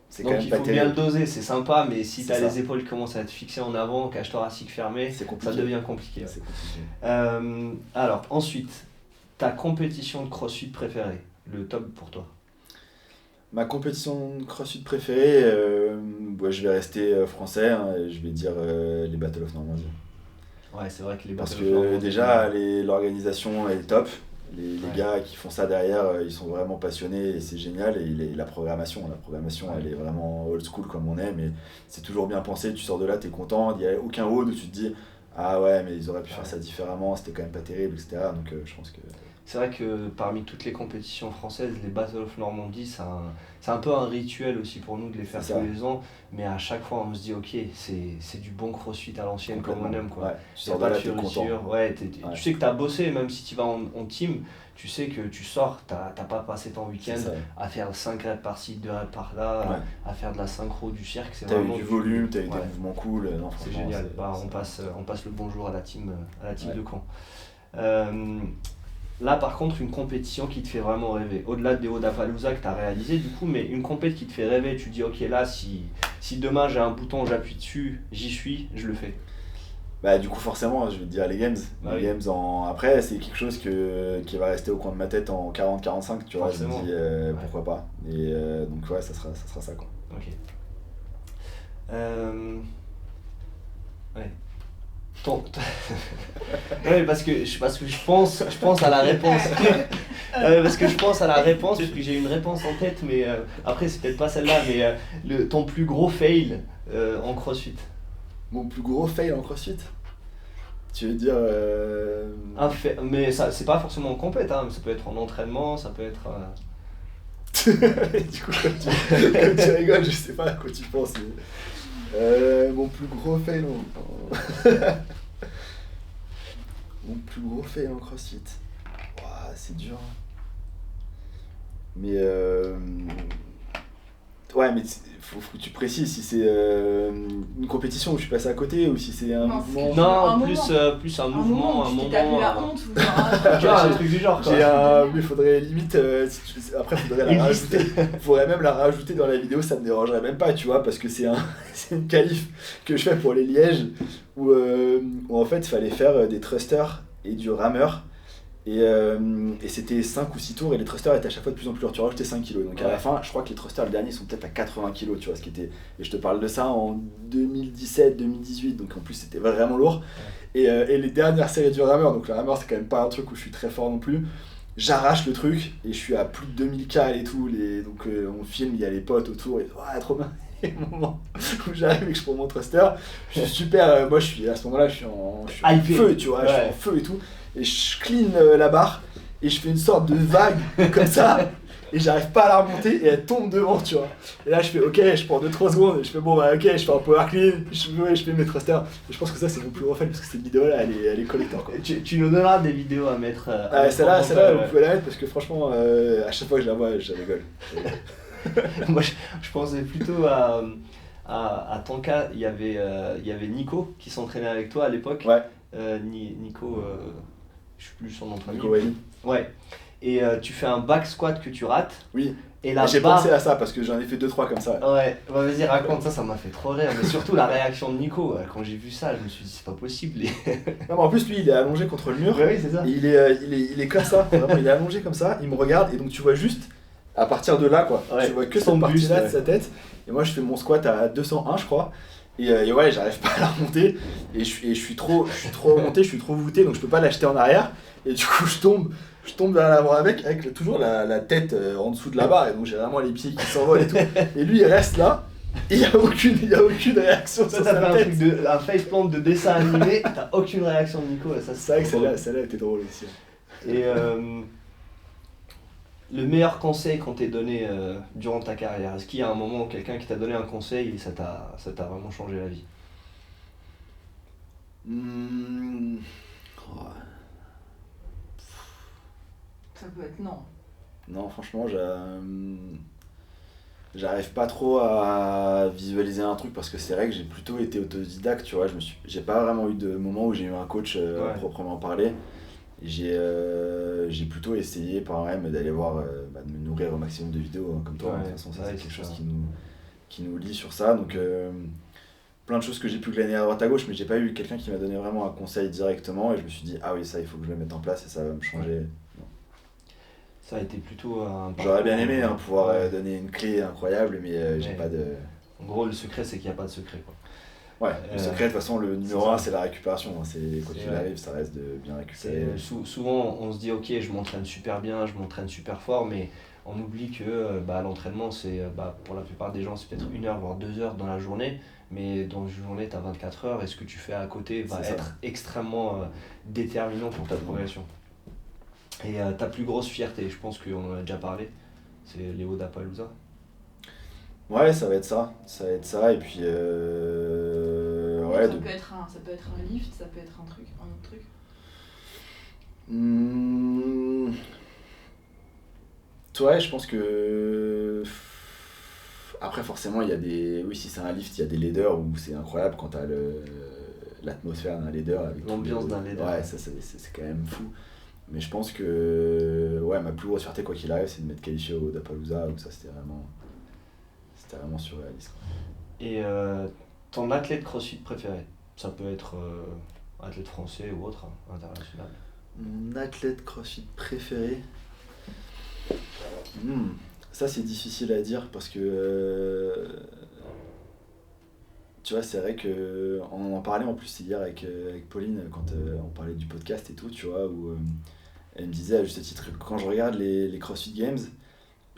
C'est donc quand même il pas faut terrible. bien le doser, c'est sympa, mais si C'est t'as ça. les épaules qui commencent à être fixées en avant, cage thoracique fermé, ça devient compliqué. C'est compliqué. Alors ensuite, ta compétition de CrossFit préférée, le top pour toi? Ma compétition de CrossFit préférée, je vais rester français, et je vais dire les Battle of Normandie. Ouais, c'est vrai que les Parce Battle of Normandie, que déjà l'organisation est top. Les gars qui font ça derrière, ils sont vraiment passionnés et c'est génial. Et la programmation, elle est vraiment old school comme on est, mais c'est toujours bien pensé. Tu sors de là, t'es content. Il n'y a aucun haut où tu te dis ah ouais, mais ils auraient pu faire ça différemment, c'était quand même pas terrible, etc. Donc je pense que. C'est vrai que parmi toutes les compétitions françaises, les Battle of Normandie, c'est un peu un rituel aussi pour nous de les faire tous les ans. Mais à chaque fois, on se dit, ok, c'est du bon crossfit à l'ancienne comme on aime. Quoi. Ouais, tu sors de là, t'es content. Ouais, tu sais que tu as bossé, même si tu vas en team, tu sais que tu sors, t'as pas passé ton week-end à faire 5 reps par-ci, 2 reps par-là, à faire de la synchro, du cirque. T'as eu du volume, t'as eu des mouvements cool. Non, c'est génial. On passe le bonjour à la team de Caen. Là par contre une compétition qui te fait vraiment rêver, au-delà de Wodapalooza que tu as réalisé du coup, mais une compète qui te fait rêver, tu dis ok là si demain j'ai un bouton, j'appuie dessus, j'y suis, je le fais. Bah du coup forcément je vais te dire les Games. Games après c'est quelque chose qui va rester au coin de ma tête en 40-45, tu vois, forcément. Je me dis pourquoi pas. Et donc ouais ça sera ça quoi. Ok. Ouais. Ouais, parce que je pense à la réponse. Parce que je pense à la réponse, parce que j'ai une réponse en tête, mais après c'est peut-être pas celle-là, mais ton plus gros fail en CrossFit. Mon plus gros fail en CrossFit? Tu veux dire mais ça c'est pas forcément en compète, hein, ça peut être en entraînement, ça peut être. Du coup quand tu rigoles, je sais pas à quoi tu penses. Mais... mon plus gros fail Mon plus gros fail en CrossFit. Ouah, c'est dur. Mais ouais, mais faut que tu précises si c'est une compétition où je suis passé à côté ou si c'est un mouvement. Non, plus un mouvement, un moment. Tu t'es tapé la honte ou un truc du genre quoi. Mais faudrait limite, après faudrait la rajouter. Faudrait même la rajouter dans la vidéo, ça me dérangerait même pas, tu vois, parce que c'est une qualif que je fais pour les Lièges où en fait il fallait faire des thrusters et du rameur. Et c'était 5 ou 6 tours et les thrusters étaient à chaque fois de plus en plus lourds, tu rajoutais 5 kg. Donc à la fin, je crois que les thrusters, le dernier, sont peut-être à 80 kg, tu vois, ce qui était... Et je te parle de ça en 2017-2018, donc en plus c'était vraiment lourd. Et les dernières séries du rameur, donc le rameur c'est quand même pas un truc où je suis très fort non plus, j'arrache le truc et je suis à plus de 2000 cal et tout, donc on filme, il y a les potes autour et ouais, trop bien. Et au moment où j'arrive et que je prends mon thruster, je suis super, moi je suis à ce moment-là, je suis en feu, tu vois, je suis en feu et tout. Et je clean la barre et je fais une sorte de vague comme ça et j'arrive pas à la remonter et elle tombe devant, tu vois. Et là je fais ok, je prends 2-3 secondes et je fais bon bah ok, je fais un power clean, je fais mes thrusters. Et je pense que ça c'est mon plus gros fail parce que cette vidéo là elle est collector quoi. Tu nous donneras des vidéos à mettre. Celle-là vous pouvez la mettre parce que franchement à chaque fois que je la vois je rigole. Moi je pensais plutôt à ton cas, il y avait Nico qui s'entraînait avec toi à l'époque. Ouais. Nico, je sais plus son nom de famille. Nico Wayne. Ouais. Et tu fais un back squat que tu rates. Oui. Et j'ai pensé à ça parce que j'en ai fait 2-3 comme ça. Ouais, vas-y raconte, ça m'a fait trop rire. Mais surtout la réaction de Nico, quand j'ai vu ça, je me suis dit c'est pas possible. Non mais en plus lui il est allongé contre le mur. Oui, c'est ça. Et il est comme ça, vraiment il est allongé comme ça, il me regarde et donc tu vois juste à partir de là quoi. Tu vois que cette partie là de sa tête. Et moi je fais mon squat à 201 je crois. Et ouais, j'arrive pas à la remonter. Et je suis trop remonté, je suis trop voûté, donc je peux pas l'acheter en arrière. Et du coup, je tombe vers l'avant avec toujours la tête en dessous de la barre. Et donc, j'ai vraiment les pieds qui s'envolent et tout. Et lui, il reste là. Et il y a aucune réaction sur sa tête. Un faceplant de dessin animé, t'as aucune réaction de Nico. Ça, c'est vrai que celle-là était drôle aussi. Et le meilleur conseil qu'on t'ait donné durant ta carrière, est-ce qu'il y a un moment où quelqu'un qui t'a donné un conseil et ça t'a vraiment changé la vie? Ça peut être non. Non, franchement, j'arrive pas trop à visualiser un truc parce que c'est vrai que j'ai plutôt été autodidacte, tu vois. J'ai pas vraiment eu de moment où j'ai eu un coach à proprement parler. J'ai plutôt essayé par même d'aller voir, de me nourrir au maximum de vidéos, hein, comme toi. De toute façon, ça, c'est quelque chose qui nous lie sur ça. Donc, plein de choses que j'ai pu glaner à droite à gauche, mais j'ai pas eu quelqu'un qui m'a donné vraiment un conseil directement. Et je me suis dit, ah oui, ça, il faut que je le mette en place et ça va me changer. Ça a été plutôt un... J'aurais bien aimé pouvoir donner une clé incroyable, mais j'ai pas de... En gros, le secret, c'est qu'il n'y a pas de secret, quoi. Ouais, le secret, de toute façon, le numéro 1, c'est la récupération. Hein. Quoi qu'il arrive, ça reste de bien récupérer. Souvent, on se dit, ok, je m'entraîne super bien, je m'entraîne super fort, mais on oublie que l'entraînement, c'est pour la plupart des gens, c'est peut-être 1 heure, voire 2 heures dans la journée. Mais dans une journée, tu as 24 heures, et ce que tu fais à côté va être extrêmement déterminant pour ta progression. Et ta plus grosse fierté, je pense qu'on en a déjà parlé, c'est les Wodapalooza. Ouais, ça va être ça, et puis ça peut être un lift, ça peut être un autre truc. Ouais, je pense que après forcément il y a si c'est un lift, il y a des leaders où c'est incroyable quand t'as l'atmosphère d'un leader avec l'ambiance d'un leader. Ouais, ça c'est quand même fou. Mais je pense que ma plus grosse fierté, quoi qu'il arrive, c'est de m'être qualifié au Wodapalooza, où ça c'était vraiment surréaliste. Et ton athlète CrossFit préféré? Ça peut être athlète français ou autre, international. Mon athlète CrossFit préféré, ça c'est difficile à dire parce que tu vois, c'est vrai que on en parlait en plus hier avec Pauline quand on parlait du podcast et tout, tu vois, où elle me disait à juste titre, quand je regarde les CrossFit Games,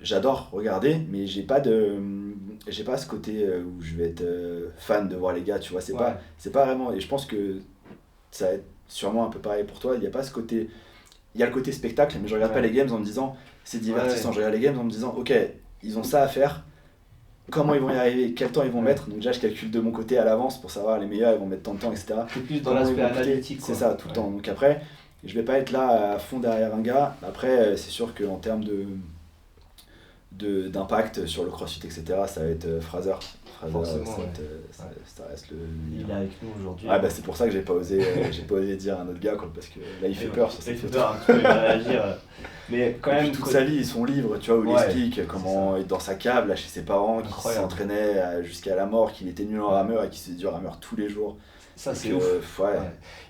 j'adore regarder, mais j'ai pas ce côté où je vais être fan de voir les gars, tu vois, c'est pas vraiment, et je pense que ça va être sûrement un peu pareil pour toi, il y a pas ce côté, il y a le côté spectacle, mais je regarde pas les games en me disant c'est divertissant, je regarde les games en me disant ok, ils ont ça à faire, comment ils vont y arriver, quel temps ils vont mettre, donc déjà je calcule de mon côté à l'avance pour savoir les meilleurs ils vont mettre tant de temps, etc. C'est plus dans l'aspect analytique, c'est ça, tout le temps, donc après je vais pas être là à fond derrière un gars, après c'est sûr qu'en termes d'impact sur le CrossFit, etc., ça va être Fraser. Ça reste le... Il est avec nous aujourd'hui. C'est pour ça que j'ai pas osé dire un autre gars, quoi, parce que là il fait peur. Il fait peur, il va réagir. Mais quand même, toute sa vie, son livre, tu vois, où il explique comment il est dans sa cave, là chez ses parents, qui s'entraînait jusqu'à la mort, qu'il était nul en rameur et qu'il s'est dit rameur tous les jours. Ça, c'est ouf.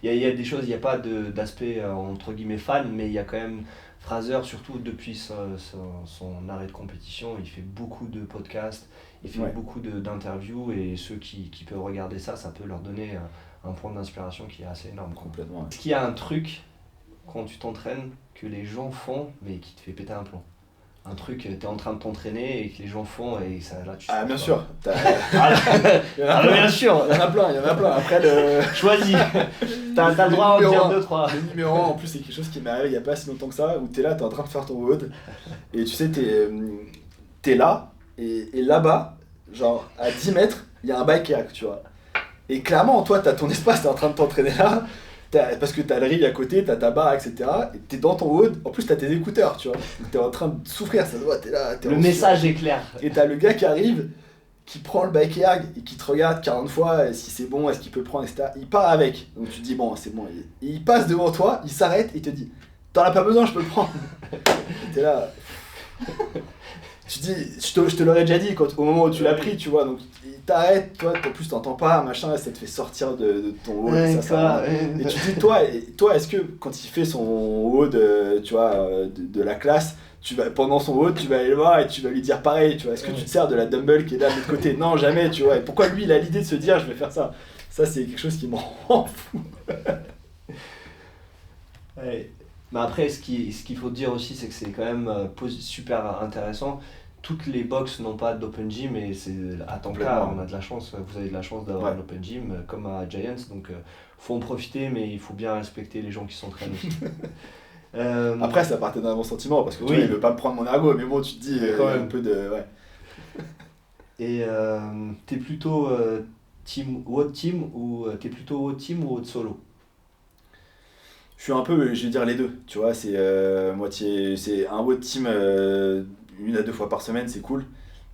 Il y a des choses, il n'y a pas d'aspect entre guillemets fan, mais il y a quand même Fraser, surtout depuis son arrêt de compétition, il fait beaucoup de podcasts, il fait beaucoup d'interviews, et ceux qui peuvent regarder ça, ça peut leur donner un point d'inspiration qui est assez énorme. Complètement. Est-ce qu'il y a un truc, quand tu t'entraînes, que les gens font, mais qui te fait péter un plomb? Un truc, t'es en train de t'entraîner et que les gens font et ça là tu sais bien sûr. Bien sûr. Il y en a plein. Après choisis. T'as le droit d'en dire 2-3. Le numéro 1 en plus c'est quelque chose qui m'est arrivé il y a pas si longtemps que ça, où t'es là, t'es en train de faire ton WOD et tu sais t'es là et là-bas, genre à 10 mètres, il y a un bike rack, tu vois. Et clairement toi t'as ton espace, t'es en train de t'entraîner là. Parce que t'as le ring à côté, t'as ta barre, etc. Et t'es dans ton WOD, en plus t'as tes écouteurs, tu vois. Donc t'es en train de souffrir, ça se voit, t'es là. Le message est clair. Et t'as le gars qui arrive, qui prend le bike erg et qui te regarde 40 fois, si c'est bon, est-ce qu'il peut le prendre, etc. Il part avec. Donc tu te dis, bon, c'est bon. Il passe devant toi, il s'arrête et il te dit, t'en as pas besoin, je peux le prendre. T'es là. Tu dis, je te l'aurais déjà dit au moment où tu l'as pris, tu vois. Donc il t'arrête, toi, en plus t'entends pas, machin, ça te fait sortir de ton WOD. Et tu dis, toi, est-ce que quand il fait son WOD, tu vois, de la classe, pendant son haut, tu vas aller le voir et tu vas lui dire pareil, tu vois, est-ce que tu te sers de la dumbbell qui est là de l'autre côté? Non, jamais, tu vois. Et pourquoi lui, il a l'idée de se dire, je vais faire ça? Ça, c'est quelque chose qui m'en rend fou. Ouais. Mais après, ce qu'il faut dire aussi, c'est que c'est quand même super intéressant. Toutes les box n'ont pas d'open gym et c'est à ton cas, on a de la chance, vous avez de la chance d'avoir un open gym comme à Giants, donc faut en profiter, mais il faut bien respecter les gens qui s'entraînent aussi. Après, ça partait d'un bon sentiment parce que tu vois, il veut pas me prendre mon ergo, mais bon, tu te dis quand même un peu de. Ouais. Et t'es plutôt team WOD team ou t'es plutôt WOD team ou WOD solo? Je suis un peu, je vais dire les deux, tu vois, c'est moitié, c'est un WOD team 1 à 2 fois par semaine, c'est cool.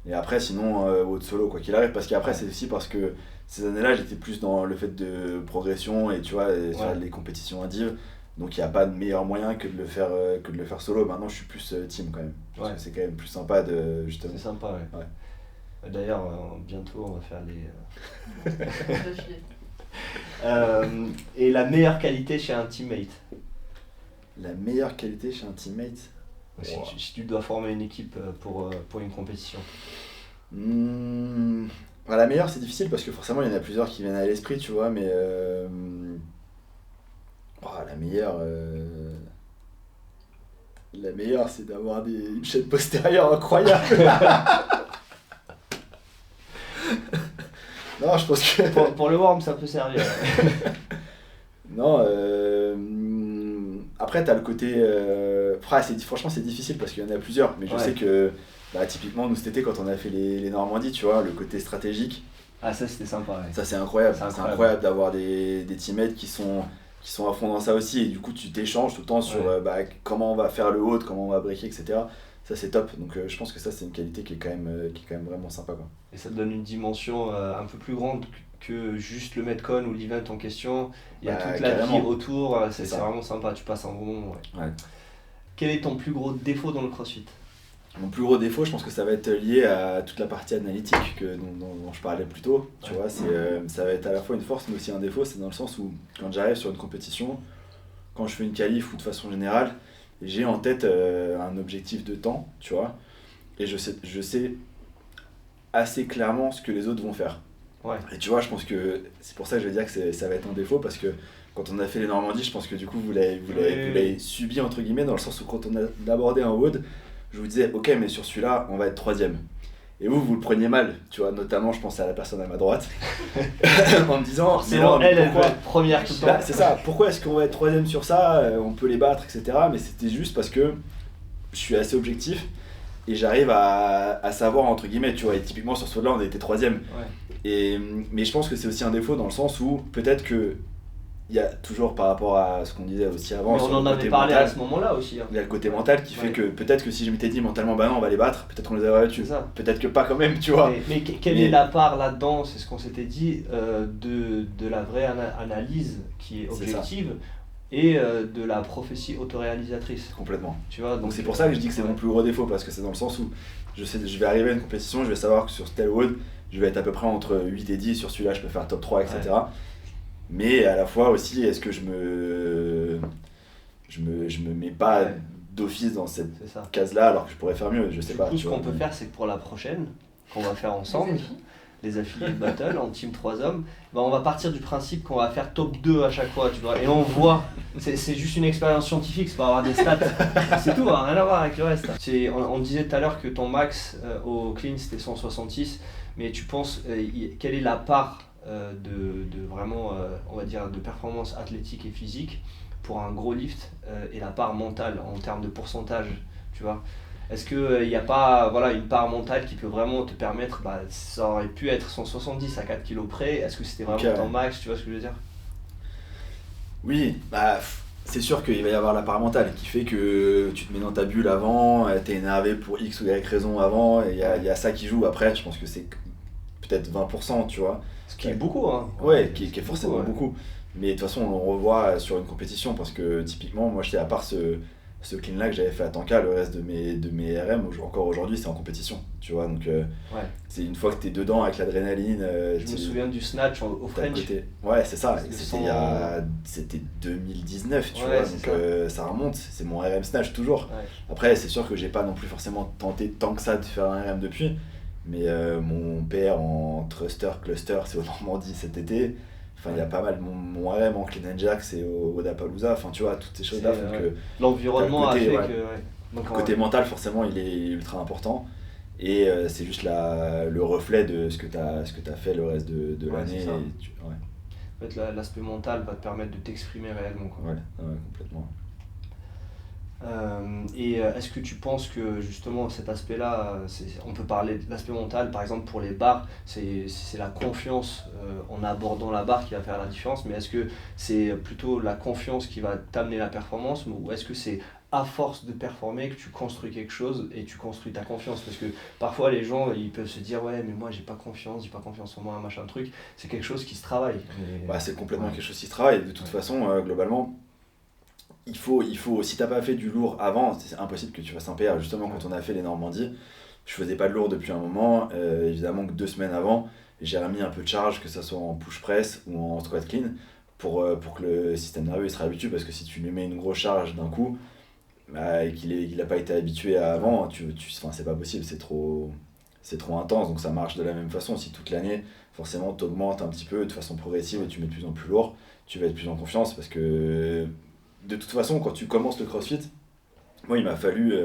Et après, sinon, WOD solo, quoi qu'il arrive, parce qu'après, c'est aussi parce que ces années-là, j'étais plus dans le fait de progression et tu vois, sur les compétitions indives. Donc il n'y a pas de meilleur moyen que de le faire solo. Maintenant, je suis plus team quand même. Parce que c'est quand même plus sympa de justement. C'est sympa, ouais. D'ailleurs, bientôt, on va faire les. Et la meilleure qualité chez un teammate? La meilleure qualité chez un teammate? Si tu dois former une équipe pour une compétition. La meilleure, c'est difficile parce que forcément, il y en a plusieurs qui viennent à l'esprit, tu vois, mais la meilleure, c'est d'avoir une chaîne postérieure incroyable. Non, je pense que... Pour le warm, ça peut servir. Non, après, t'as le côté... franchement, c'est difficile parce qu'il y en a plusieurs, mais je sais que, typiquement, nous, cet été, quand on a fait les Normandies, tu vois, le côté stratégique... Ah, ça, c'était sympa, ouais. Ça, c'est incroyable. C'est incroyable d'avoir des teammates qui sont à fond dans ça aussi, et du coup, tu t'échanges tout le temps sur comment on va faire le haut, comment on va breaker, etc. Ça, c'est top. Donc, je pense que ça, c'est une qualité qui est quand même vraiment sympa, quoi. Et ça te donne une dimension un peu plus grande que juste le Metcon ou l'event en question. Il y a toute la vie autour, c'est vraiment sympa, tu passes un bon moment. Ouais. Quel est ton plus gros défaut dans le CrossFit? Mon plus gros défaut, je pense que ça va être lié à toute la partie analytique dont je parlais plus tôt. Tu vois, ça va être à la fois une force mais aussi un défaut. C'est dans le sens où quand j'arrive sur une compétition, quand je fais une qualif ou de façon générale, j'ai en tête un objectif de temps, tu vois, et je sais assez clairement ce que les autres vont faire. Ouais. Et tu vois, je pense que c'est pour ça que je vais dire que ça va être un défaut, parce que quand on a fait les Normandies, je pense que du coup vous l'avez subi entre guillemets, dans le sens où quand on a abordé un WOD, je vous disais ok, mais sur celui-là on va être 3ème. Et vous le preniez mal, tu vois, notamment je pense à la personne à ma droite, en me disant mais non, elle veut être première tout le temps. C'est ça, pourquoi est-ce qu'on va être 3ème sur ça, on peut les battre, etc. Mais c'était juste parce que je suis assez objectif et j'arrive à savoir entre guillemets, tu vois, et typiquement sur ce WOD là on était 3ème. Mais je pense que c'est aussi un défaut dans le sens où peut-être que il y a toujours par rapport à ce qu'on disait aussi avant. Mais on en avait parlé à ce moment-là aussi. Il y a le côté mental qui fait que peut-être que si je m'étais dit mentalement bah non on va les battre, peut-être qu'on les aurait battus. Peut-être que pas quand même, tu vois. Mais quelle est la part là-dedans, c'est ce qu'on s'était dit, de la vraie analyse qui est objective et de la prophétie autoréalisatrice. Complètement. Tu vois, donc c'est pour ça que je dis que c'est mon plus gros défaut, parce que c'est dans le sens où je vais arriver à une compétition, je vais savoir que sur tel WOD, je vais être à peu près entre 8 et 10, sur celui-là je peux faire top 3, etc. Mais à la fois aussi, est-ce que je me mets pas d'office dans cette case-là alors que je pourrais faire mieux, je sais pas. Ce qu'on peut faire, c'est que pour la prochaine, qu'on va faire ensemble, les affiliés de battle en team 3 hommes, on va partir du principe qu'on va faire top 2 à chaque fois, tu vois, et on voit, c'est juste une expérience scientifique, c'est pas avoir des stats, c'est tout, hein, rien à voir avec le reste. On disait tout à l'heure que ton max au clean c'était 166, mais tu penses, quelle est la part de vraiment, on va dire, de performance athlétique et physique pour un gros lift et la part mentale en termes de pourcentage, tu vois? Est-ce qu'il n'y a pas une part mentale qui peut vraiment te permettre, ça aurait pu être 170 à 4 kg près, est-ce que c'était vraiment ton max, tu vois ce que je veux dire? Oui, c'est sûr qu'il va y avoir la part mentale qui fait que tu te mets dans ta bulle avant, t'es énervé pour X ou Y raison avant, et il y a ça qui joue. Après, je pense que c'est peut-être 20%, tu vois. Ce qui est beaucoup, hein. Ouais, qui est forcément beaucoup. Mais de toute façon, on le revoit sur une compétition parce que typiquement, moi, à part ce clean-là que j'avais fait à Tanka, le reste de mes RM, encore aujourd'hui, c'est en compétition, tu vois. Donc, c'est une fois que t'es dedans avec l'adrénaline. Je me souviens du snatch au French. Ouais, c'est ça. C'était C'était 2019, tu ouais, vois. Donc, ça remonte. C'est mon RM snatch toujours. Ouais. Après, c'est sûr que j'ai pas non plus forcément tenté tant que ça de faire un RM depuis. Mais mon PR en thruster, cluster, c'est au Normandie cet été. Enfin, il y a pas mal. Mon RM en clean and jerk, c'est au Wodapalooza. Enfin, tu vois, toutes ces choses-là font que. L'environnement a fait que. Donc, le côté mental, forcément, il est ultra important. Et c'est juste le reflet de ce que tu as fait le reste de l'année. En fait, l'aspect mental va te permettre de t'exprimer réellement, quoi. Ouais, complètement. Et est-ce que tu penses que justement cet aspect-là, on peut parler de l'aspect mental, par exemple pour les barres, c'est la confiance en abordant la barre qui va faire la différence, mais est-ce que c'est plutôt la confiance qui va t'amener la performance, ou est-ce que c'est à force de performer que tu construis quelque chose et tu construis ta confiance? Parce que parfois les gens ils peuvent se dire ouais mais moi j'ai pas confiance en moi, machin truc, c'est quelque chose qui se travaille. C'est complètement quelque chose qui se travaille, de toute façon globalement. Il faut, si t'as pas fait du lourd avant, c'est impossible que tu fasses un PR. Justement, quand on a fait les Normandies, je faisais pas de lourd depuis un moment. Évidemment que 2 semaines avant, j'ai remis un peu de charge, que ça soit en push press ou en squat clean, pour que le système nerveux il se réhabitue. Parce que si tu lui mets une grosse charge d'un coup, et qu'il a pas été habitué à avant, c'est pas possible, c'est trop intense. Donc ça marche de la même façon. Si toute l'année, forcément, t'augmentes un petit peu de façon progressive et tu mets de plus en plus lourd, tu vas être plus en confiance parce que. De toute façon, quand tu commences le CrossFit, moi il m'a fallu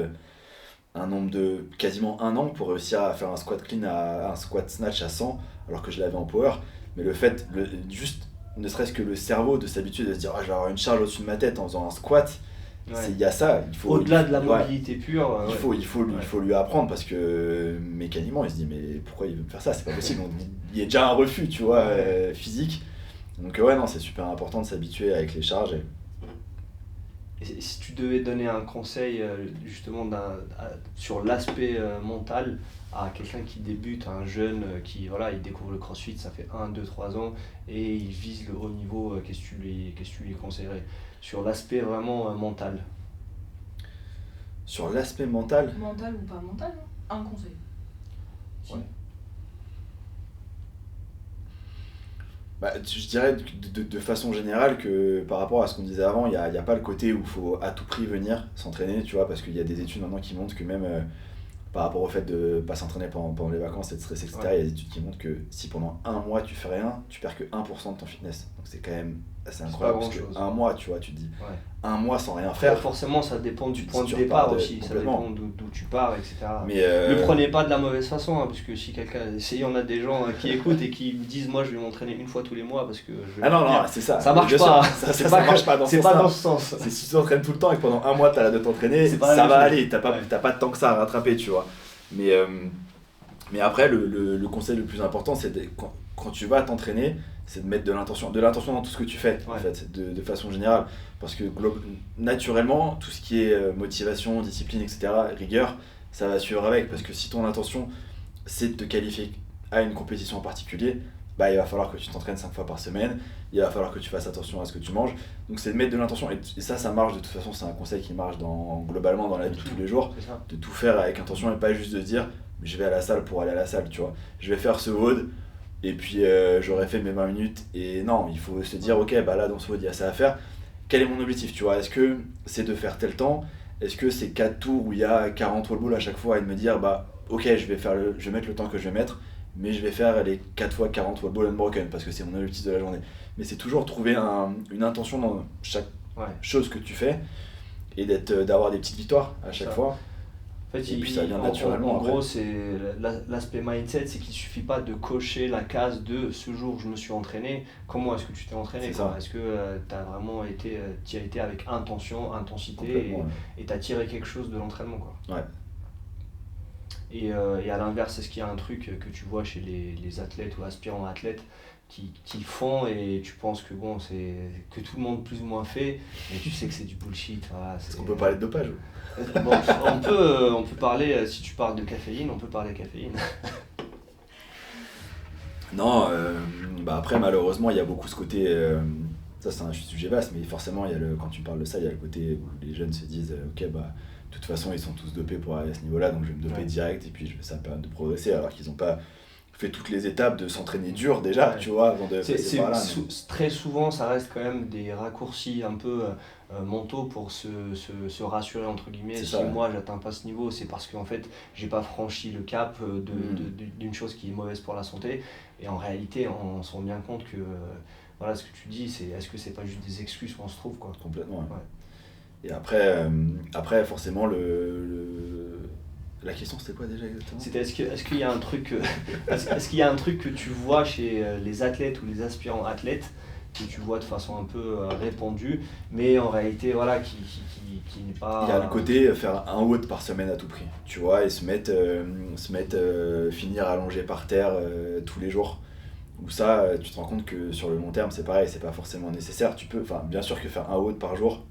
quasiment un an pour réussir à faire un squat clean, un squat snatch à 100 alors que je l'avais en power. Mais le fait, juste ne serait-ce que le cerveau de s'habituer de se dire je vais avoir une charge au-dessus de ma tête en faisant un squat, il y a ça. Au-delà de la mobilité pure. Il faut lui apprendre parce que mécaniquement il se dit mais pourquoi il veut me faire ça, c'est pas possible. Donc, il y a déjà un refus, tu vois, physique. Donc non, c'est super important de s'habituer avec les charges. Et si tu devais donner un conseil justement sur l'aspect mental à quelqu'un qui débute, un jeune qui il découvre le CrossFit, ça fait 1, 2, 3 ans et il vise le haut niveau, qu'est-ce que tu lui conseillerais sur l'aspect vraiment mental? Sur l'aspect mental? Mental ou pas mental, un conseil. Ouais. Je dirais de façon générale que par rapport à ce qu'on disait avant, il n'y a pas le côté où il faut à tout prix venir s'entraîner, tu vois, parce qu'il y a des études maintenant qui montrent que même par rapport au fait de ne pas s'entraîner pendant les vacances et de stresser, etc., il y a des études qui montrent que si pendant un mois tu fais rien, tu perds que 1% de ton fitness. Donc c'est quand même assez incroyable, parce que un mois, tu vois, tu te dis un mois sans rien faire. Forcément, ça dépend du point de départ aussi, ça dépend d'où tu pars, etc. Mais ne prenez pas de la mauvaise façon, parce que si y en a des gens qui écoutent et qui me disent moi je vais m'entraîner une fois tous les mois parce que je non, c'est ça. Ça marche pas. Ça marche pas dans ce sens. C'est si tu t'entraînes tout le temps et que pendant un mois t'as l'air de t'entraîner, ça va aller, t'as pas tant que ça à rattraper, tu vois. Mais après, le conseil le plus important, c'est quand tu vas t'entraîner, c'est de mettre de l'intention dans tout ce que tu fais, en fait, de façon générale. Parce que naturellement, tout ce qui est motivation, discipline, etc., rigueur, ça va suivre avec. Parce que si ton intention, c'est de te qualifier à une compétition en particulier, il va falloir que tu t'entraînes 5 fois par semaine, il va falloir que tu fasses attention à ce que tu manges. Donc c'est de mettre de l'intention, et ça marche de toute façon, c'est un conseil qui marche globalement dans la vie de tous les jours, de tout faire avec intention et pas juste de dire je vais à la salle pour aller à la salle, tu vois. Je vais faire ce WOD et puis j'aurais fait mes 20 minutes, et non, il faut se dire ok, là dans ce WOD il y a ça à faire, quel est mon objectif, tu vois. Est-ce que c'est de faire tel temps, est-ce que c'est 4 tours où il y a 40 wall balls à chaque fois, et de me dire ok, je vais mettre le temps que je vais mettre, mais je vais faire les 4 fois 40 wall balls unbroken parce que c'est mon objectif de la journée. Mais c'est toujours trouver une intention dans chaque chose que tu fais et d'avoir des petites victoires à chaque fois. En fait, et puis ça vient naturellement. En gros, c'est l'aspect mindset, c'est qu'il suffit pas de cocher la case de ce jour je me suis entraîné. Comment est-ce que tu t'es entraîné? Est-ce que tu as vraiment été avec intensité et tu as tiré quelque chose de l'entraînement, quoi. Ouais. Et à l'inverse, est-ce qu'il y a un truc que tu vois chez les athlètes ou aspirants athlètes qui font et tu penses que c'est que tout le monde plus ou moins fait, mais tu sais que c'est du bullshit? Est-ce qu'on peut parler de dopage? On peut parler, si tu parles de caféine, on peut parler caféine. Non, après malheureusement il y a beaucoup ce côté ça c'est un sujet vaste, mais forcément, quand tu parles de ça, il y a le côté où les jeunes se disent ok, bah, de toute façon, ils sont tous dopés pour aller à ce niveau-là, donc je vais me doper direct, et puis ça me permet de progresser, alors qu'ils n'ont pas fait toutes les étapes de s'entraîner dur déjà, tu vois, avant de passer par là. Très souvent, ça reste quand même des raccourcis un peu mentaux pour se rassurer, entre guillemets. Si moi, j'atteins pas ce niveau, c'est parce qu'en fait, j'ai pas franchi le cap d'une chose qui est mauvaise pour la santé. Et en réalité, on se rend bien compte que voilà, ce que tu dis, est-ce que c'est pas juste des excuses qu'on se trouve, quoi. Complètement, ouais. Et après forcément, la question c'était quoi déjà exactement ? C'était est-ce qu'il y a un truc est-ce qu'il y a un truc que tu vois chez les athlètes ou les aspirants athlètes que tu vois de façon un peu répandue, mais en réalité voilà qui n'est pas... Il y a le côté faire un WOD par semaine à tout prix, tu vois, et se mettre finir allongé par terre tous les jours. Où ça, tu te rends compte que sur le long terme c'est pareil, c'est pas forcément nécessaire. Bien sûr que faire un WOD par jour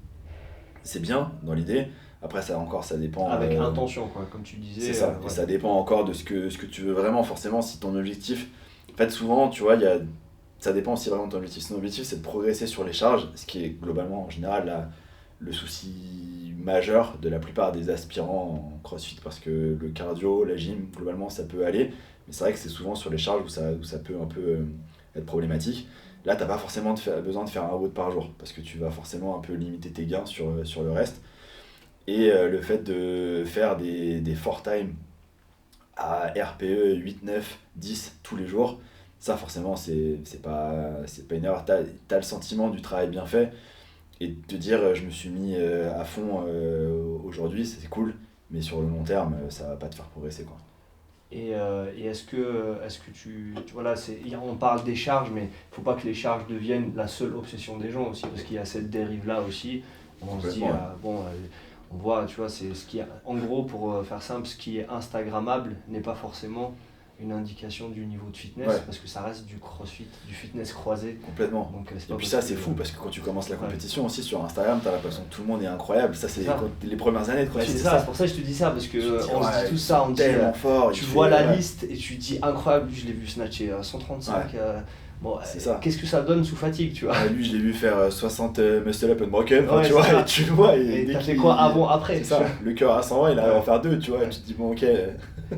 c'est bien dans l'idée. Après ça dépend... Avec intention, quoi, comme tu disais. C'est ça, et ça dépend encore de ce que tu veux vraiment, forcément, si ton objectif... En fait, souvent, tu vois, ça dépend aussi vraiment de ton objectif. Si ton objectif, c'est de progresser sur les charges, ce qui est globalement, en général, le souci majeur de la plupart des aspirants en CrossFit, parce que le cardio, la gym, globalement, ça peut aller. Mais c'est vrai que c'est souvent sur les charges où ça peut un peu être problématique. Là, t'as pas forcément besoin de faire un WOD par jour, parce que tu vas forcément un peu limiter tes gains sur le reste. Et le fait de faire des 4-time à RPE 8, 9, 10 tous les jours, ça forcément c'est pas une erreur. T'as le sentiment du travail bien fait, et de te dire je me suis mis à fond aujourd'hui, c'est cool, mais sur le long terme ça va pas te faire progresser, quoi. Et est-ce que voilà, on parle des charges, mais il ne faut pas que les charges deviennent la seule obsession des gens aussi, parce qu'il y a cette dérive-là aussi. On se dit, on voit, tu vois, c'est ce qui est, en gros, pour faire simple, ce qui est instagrammable n'est pas forcément une indication du niveau de fitness, parce que ça reste du crossfit, du fitness croisé. Complètement. Donc, et puis ça c'est fou, parce que quand tu commences la compétition aussi sur Instagram, t'as l'impression que tout le monde est incroyable. Ça c'est les premières années de CrossFit. C'est pour ça que je te dis ça, parce que on se dit tout ça, on dit fort, tu vois la liste et tu te dis incroyable, lui je l'ai vu snatcher 135. Bon, qu'est-ce que ça donne sous fatigue, tu vois. Lui je l'ai vu faire 60 muscle-up unbroken, tu vois, et tu le vois. Et t'as fait quoi avant, après, c'est ça, le cœur à 120, il arrive à en faire 2, tu vois, et tu te dis bon ok.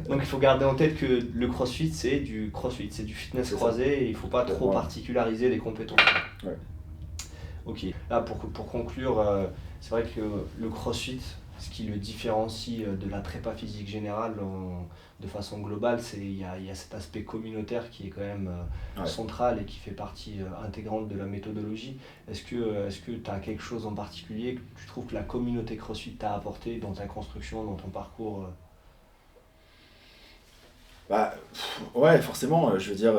Donc il faut garder en tête que le crossfit c'est du fitness croisé, et il faut pas trop particulariser les compétences. Ouais. Ok, là pour conclure, c'est vrai que le crossfit, ce qui le différencie de la prépa physique générale de façon globale, il y a cet aspect communautaire qui est quand même central et qui fait partie intégrante de la méthodologie. Est-ce que tu as quelque chose en particulier que tu trouves que la communauté CrossFit t'a apporté dans ta construction, dans ton parcours Ouais, forcément, je veux dire,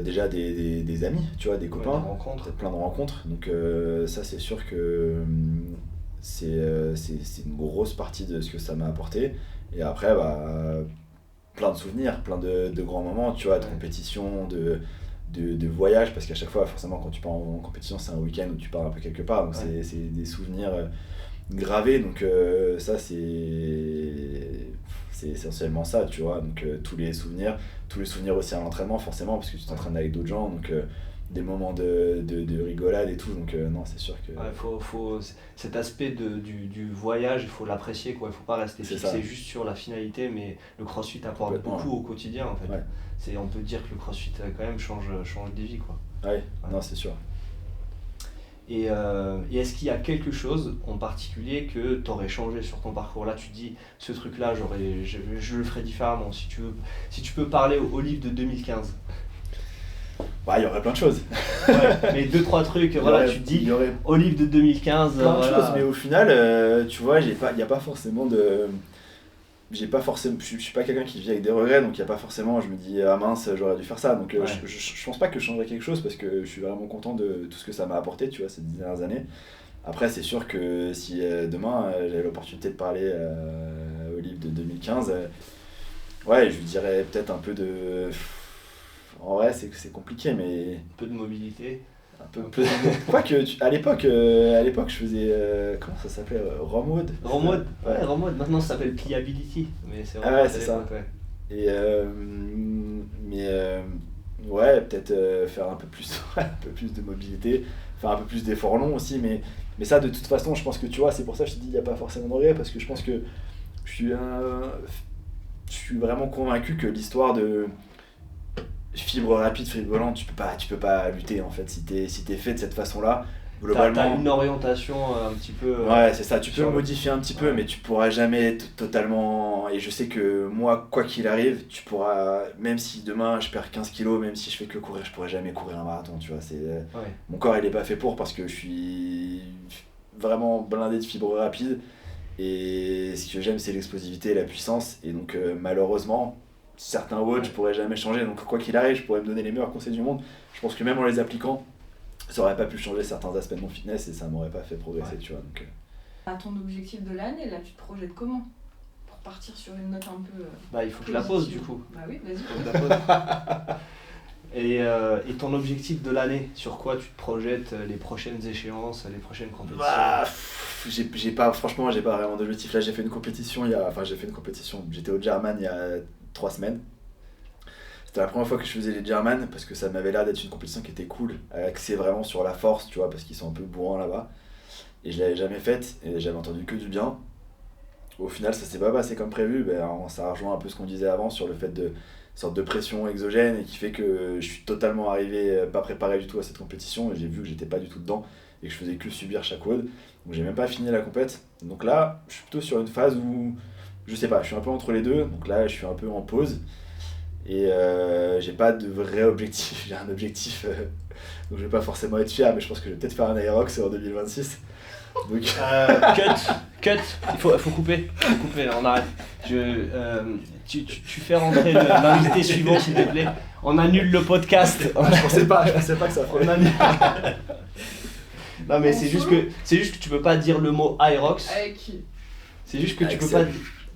déjà des amis, tu vois, des copains, plein de rencontres, donc ça c'est sûr que c'est une grosse partie de ce que ça m'a apporté. Et après, plein de souvenirs, plein de grands moments, tu vois, de compétition, de voyage, parce qu'à chaque fois, forcément, quand tu pars en compétition, c'est un week-end où tu pars un peu quelque part, donc c'est des souvenirs gravés, donc ça c'est essentiellement ça, tu vois, donc tous les souvenirs aussi à l'entraînement, forcément, parce que tu t'entraînes avec d'autres gens, donc des moments de rigolade et tout, donc non, c'est sûr que... faut cet aspect du voyage, il faut l'apprécier, quoi. Il faut pas rester fixé juste sur la finalité, mais le CrossFit apporte beaucoup au quotidien, en fait. On peut dire que le CrossFit quand même change des vies, quoi. Non, c'est sûr. Et est-ce qu'il y a quelque chose en particulier que tu aurais changé sur ton parcours? Là, tu dis, ce truc-là, je le ferais différemment. Si tu peux parler au livre de 2015. Il y aurait plein de choses. Mais 2-3 trucs, tu dis, au livre de 2015. Plein de choses, mais au final, tu vois, il n'y a pas forcément de... je suis pas quelqu'un qui vit avec des regrets, donc il n'y a pas forcément, je me dis ah mince j'aurais dû faire ça, donc je pense pas que je changerais quelque chose, parce que je suis vraiment content de tout ce que ça m'a apporté, tu vois, ces 10 dernières années. Après c'est sûr que si demain j'avais l'opportunité de parler au livre de 2015, je lui dirais peut-être un peu de... En vrai c'est compliqué, mais... Un peu de mobilité. Un peu. Quoique, à l'époque, je faisais. Comment ça s'appelait, Romwood. Romwood, Romwood. Maintenant ça s'appelle Pliability. Mais c'est vraiment c'est ça. Et peut-être faire un peu plus de mobilité. faire un peu plus d'efforts longs aussi, mais ça de toute façon je pense que tu vois, c'est pour ça que je te dis il n'y a pas forcément de regret, parce que je pense que je suis vraiment convaincu que l'histoire de fibre rapide, fibre lente, tu peux pas lutter en fait si t'es fait de cette façon-là. Globalement, T'as une orientation un petit peu. Ouais, c'est ça, tu peux sur le modifier un petit peu, ouais. mais tu pourras jamais être totalement. Et je sais que moi, quoi qu'il arrive, tu pourras. Même si demain je perds 15 kilos, même si je fais que courir, je pourrais jamais courir un marathon, tu vois. Ouais. Mon corps, il est pas fait pour parce que je suis vraiment blindé de fibres rapides. Et ce que j'aime, c'est l'explosivité et la puissance. Et donc, malheureusement, certains watts, je pourrais jamais changer. Donc, quoi qu'il arrive, je pourrais me donner les meilleurs conseils du monde. Je pense que même en les appliquant, ça aurait pas pu changer certains aspects de mon fitness et ça m'aurait pas fait progresser, tu vois. Donc, À ton objectif de l'année, là, tu te projettes comment? Pour partir sur une note un peu. Bah, il faut que je la pose du coup. Bah oui, vas-y. Faut que je la pose. Et ton objectif de l'année, sur quoi tu te projettes les prochaines échéances, les prochaines compétitions? franchement, j'ai pas vraiment d'objectif. Là, j'ai fait une compétition j'étais au German il y a 3 semaines. C'était la première fois que je faisais les German parce que ça m'avait l'air d'être une compétition qui était cool, axée vraiment sur la force, tu vois, parce qu'ils sont un peu bourrins là-bas. Et je l'avais jamais faite et j'avais entendu que du bien. Au final, ça s'est pas passé comme prévu. Ça rejoint un peu ce qu'on disait avant sur le fait de sorte de pression exogène et qui fait que je suis totalement arrivé pas préparé du tout à cette compétition et j'ai vu que j'étais pas du tout dedans et que je faisais que subir chaque WOD. Donc j'ai même pas fini la compète. Donc là, je suis plutôt sur une phase où je sais pas, je suis un peu entre les deux. Donc là, je suis un peu en pause. Et j'ai pas de vrai objectif, j'ai un objectif donc je vais pas forcément être fier, mais je pense que je vais peut-être faire un Aerox en 2026. Donc... Cut, il faut couper, on arrête. Tu fais rentrer l'invité suivant s'il te plaît. On annule le podcast. je pensais pas que ça ferait. On annule. Non mais c'est juste que tu peux pas dire le mot Aerox. Avec qui? C'est juste que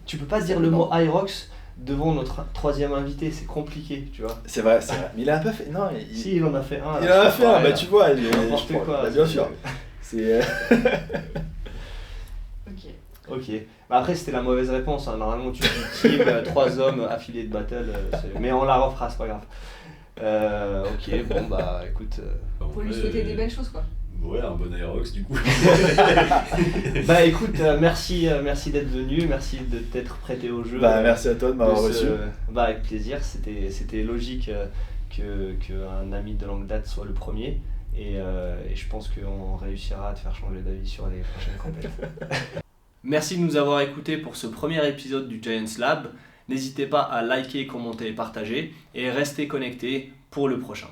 tu peux pas dire le mot Aerox devant notre troisième invité, c'est compliqué, tu vois. C'est vrai. Mais il a pas fait. Non, Si, il en a fait un. Il en a fait un, tu vois. N'importe quoi. Bien sûr. C'est. Ok. Bah après, c'était la mauvaise réponse. Hein. Normalement, tu dis team, 3 hommes affiliés de battle. Mais on la refera, c'est pas grave. Ok, bon, bah écoute. Faut lui souhaiter des belles choses, quoi. Ouais, un bon Aerox du coup. Bah écoute, merci d'être venu, merci de t'être prêté au jeu. Bah merci à toi de m'avoir reçu. Bah avec plaisir, c'était logique qu'un ami de longue date soit le premier. Et je pense qu'on réussira à te faire changer d'avis sur les prochaines compétitions. Merci de nous avoir écoutés pour ce premier épisode du Giants Lab. N'hésitez pas à liker, commenter et partager. Et restez connectés pour le prochain.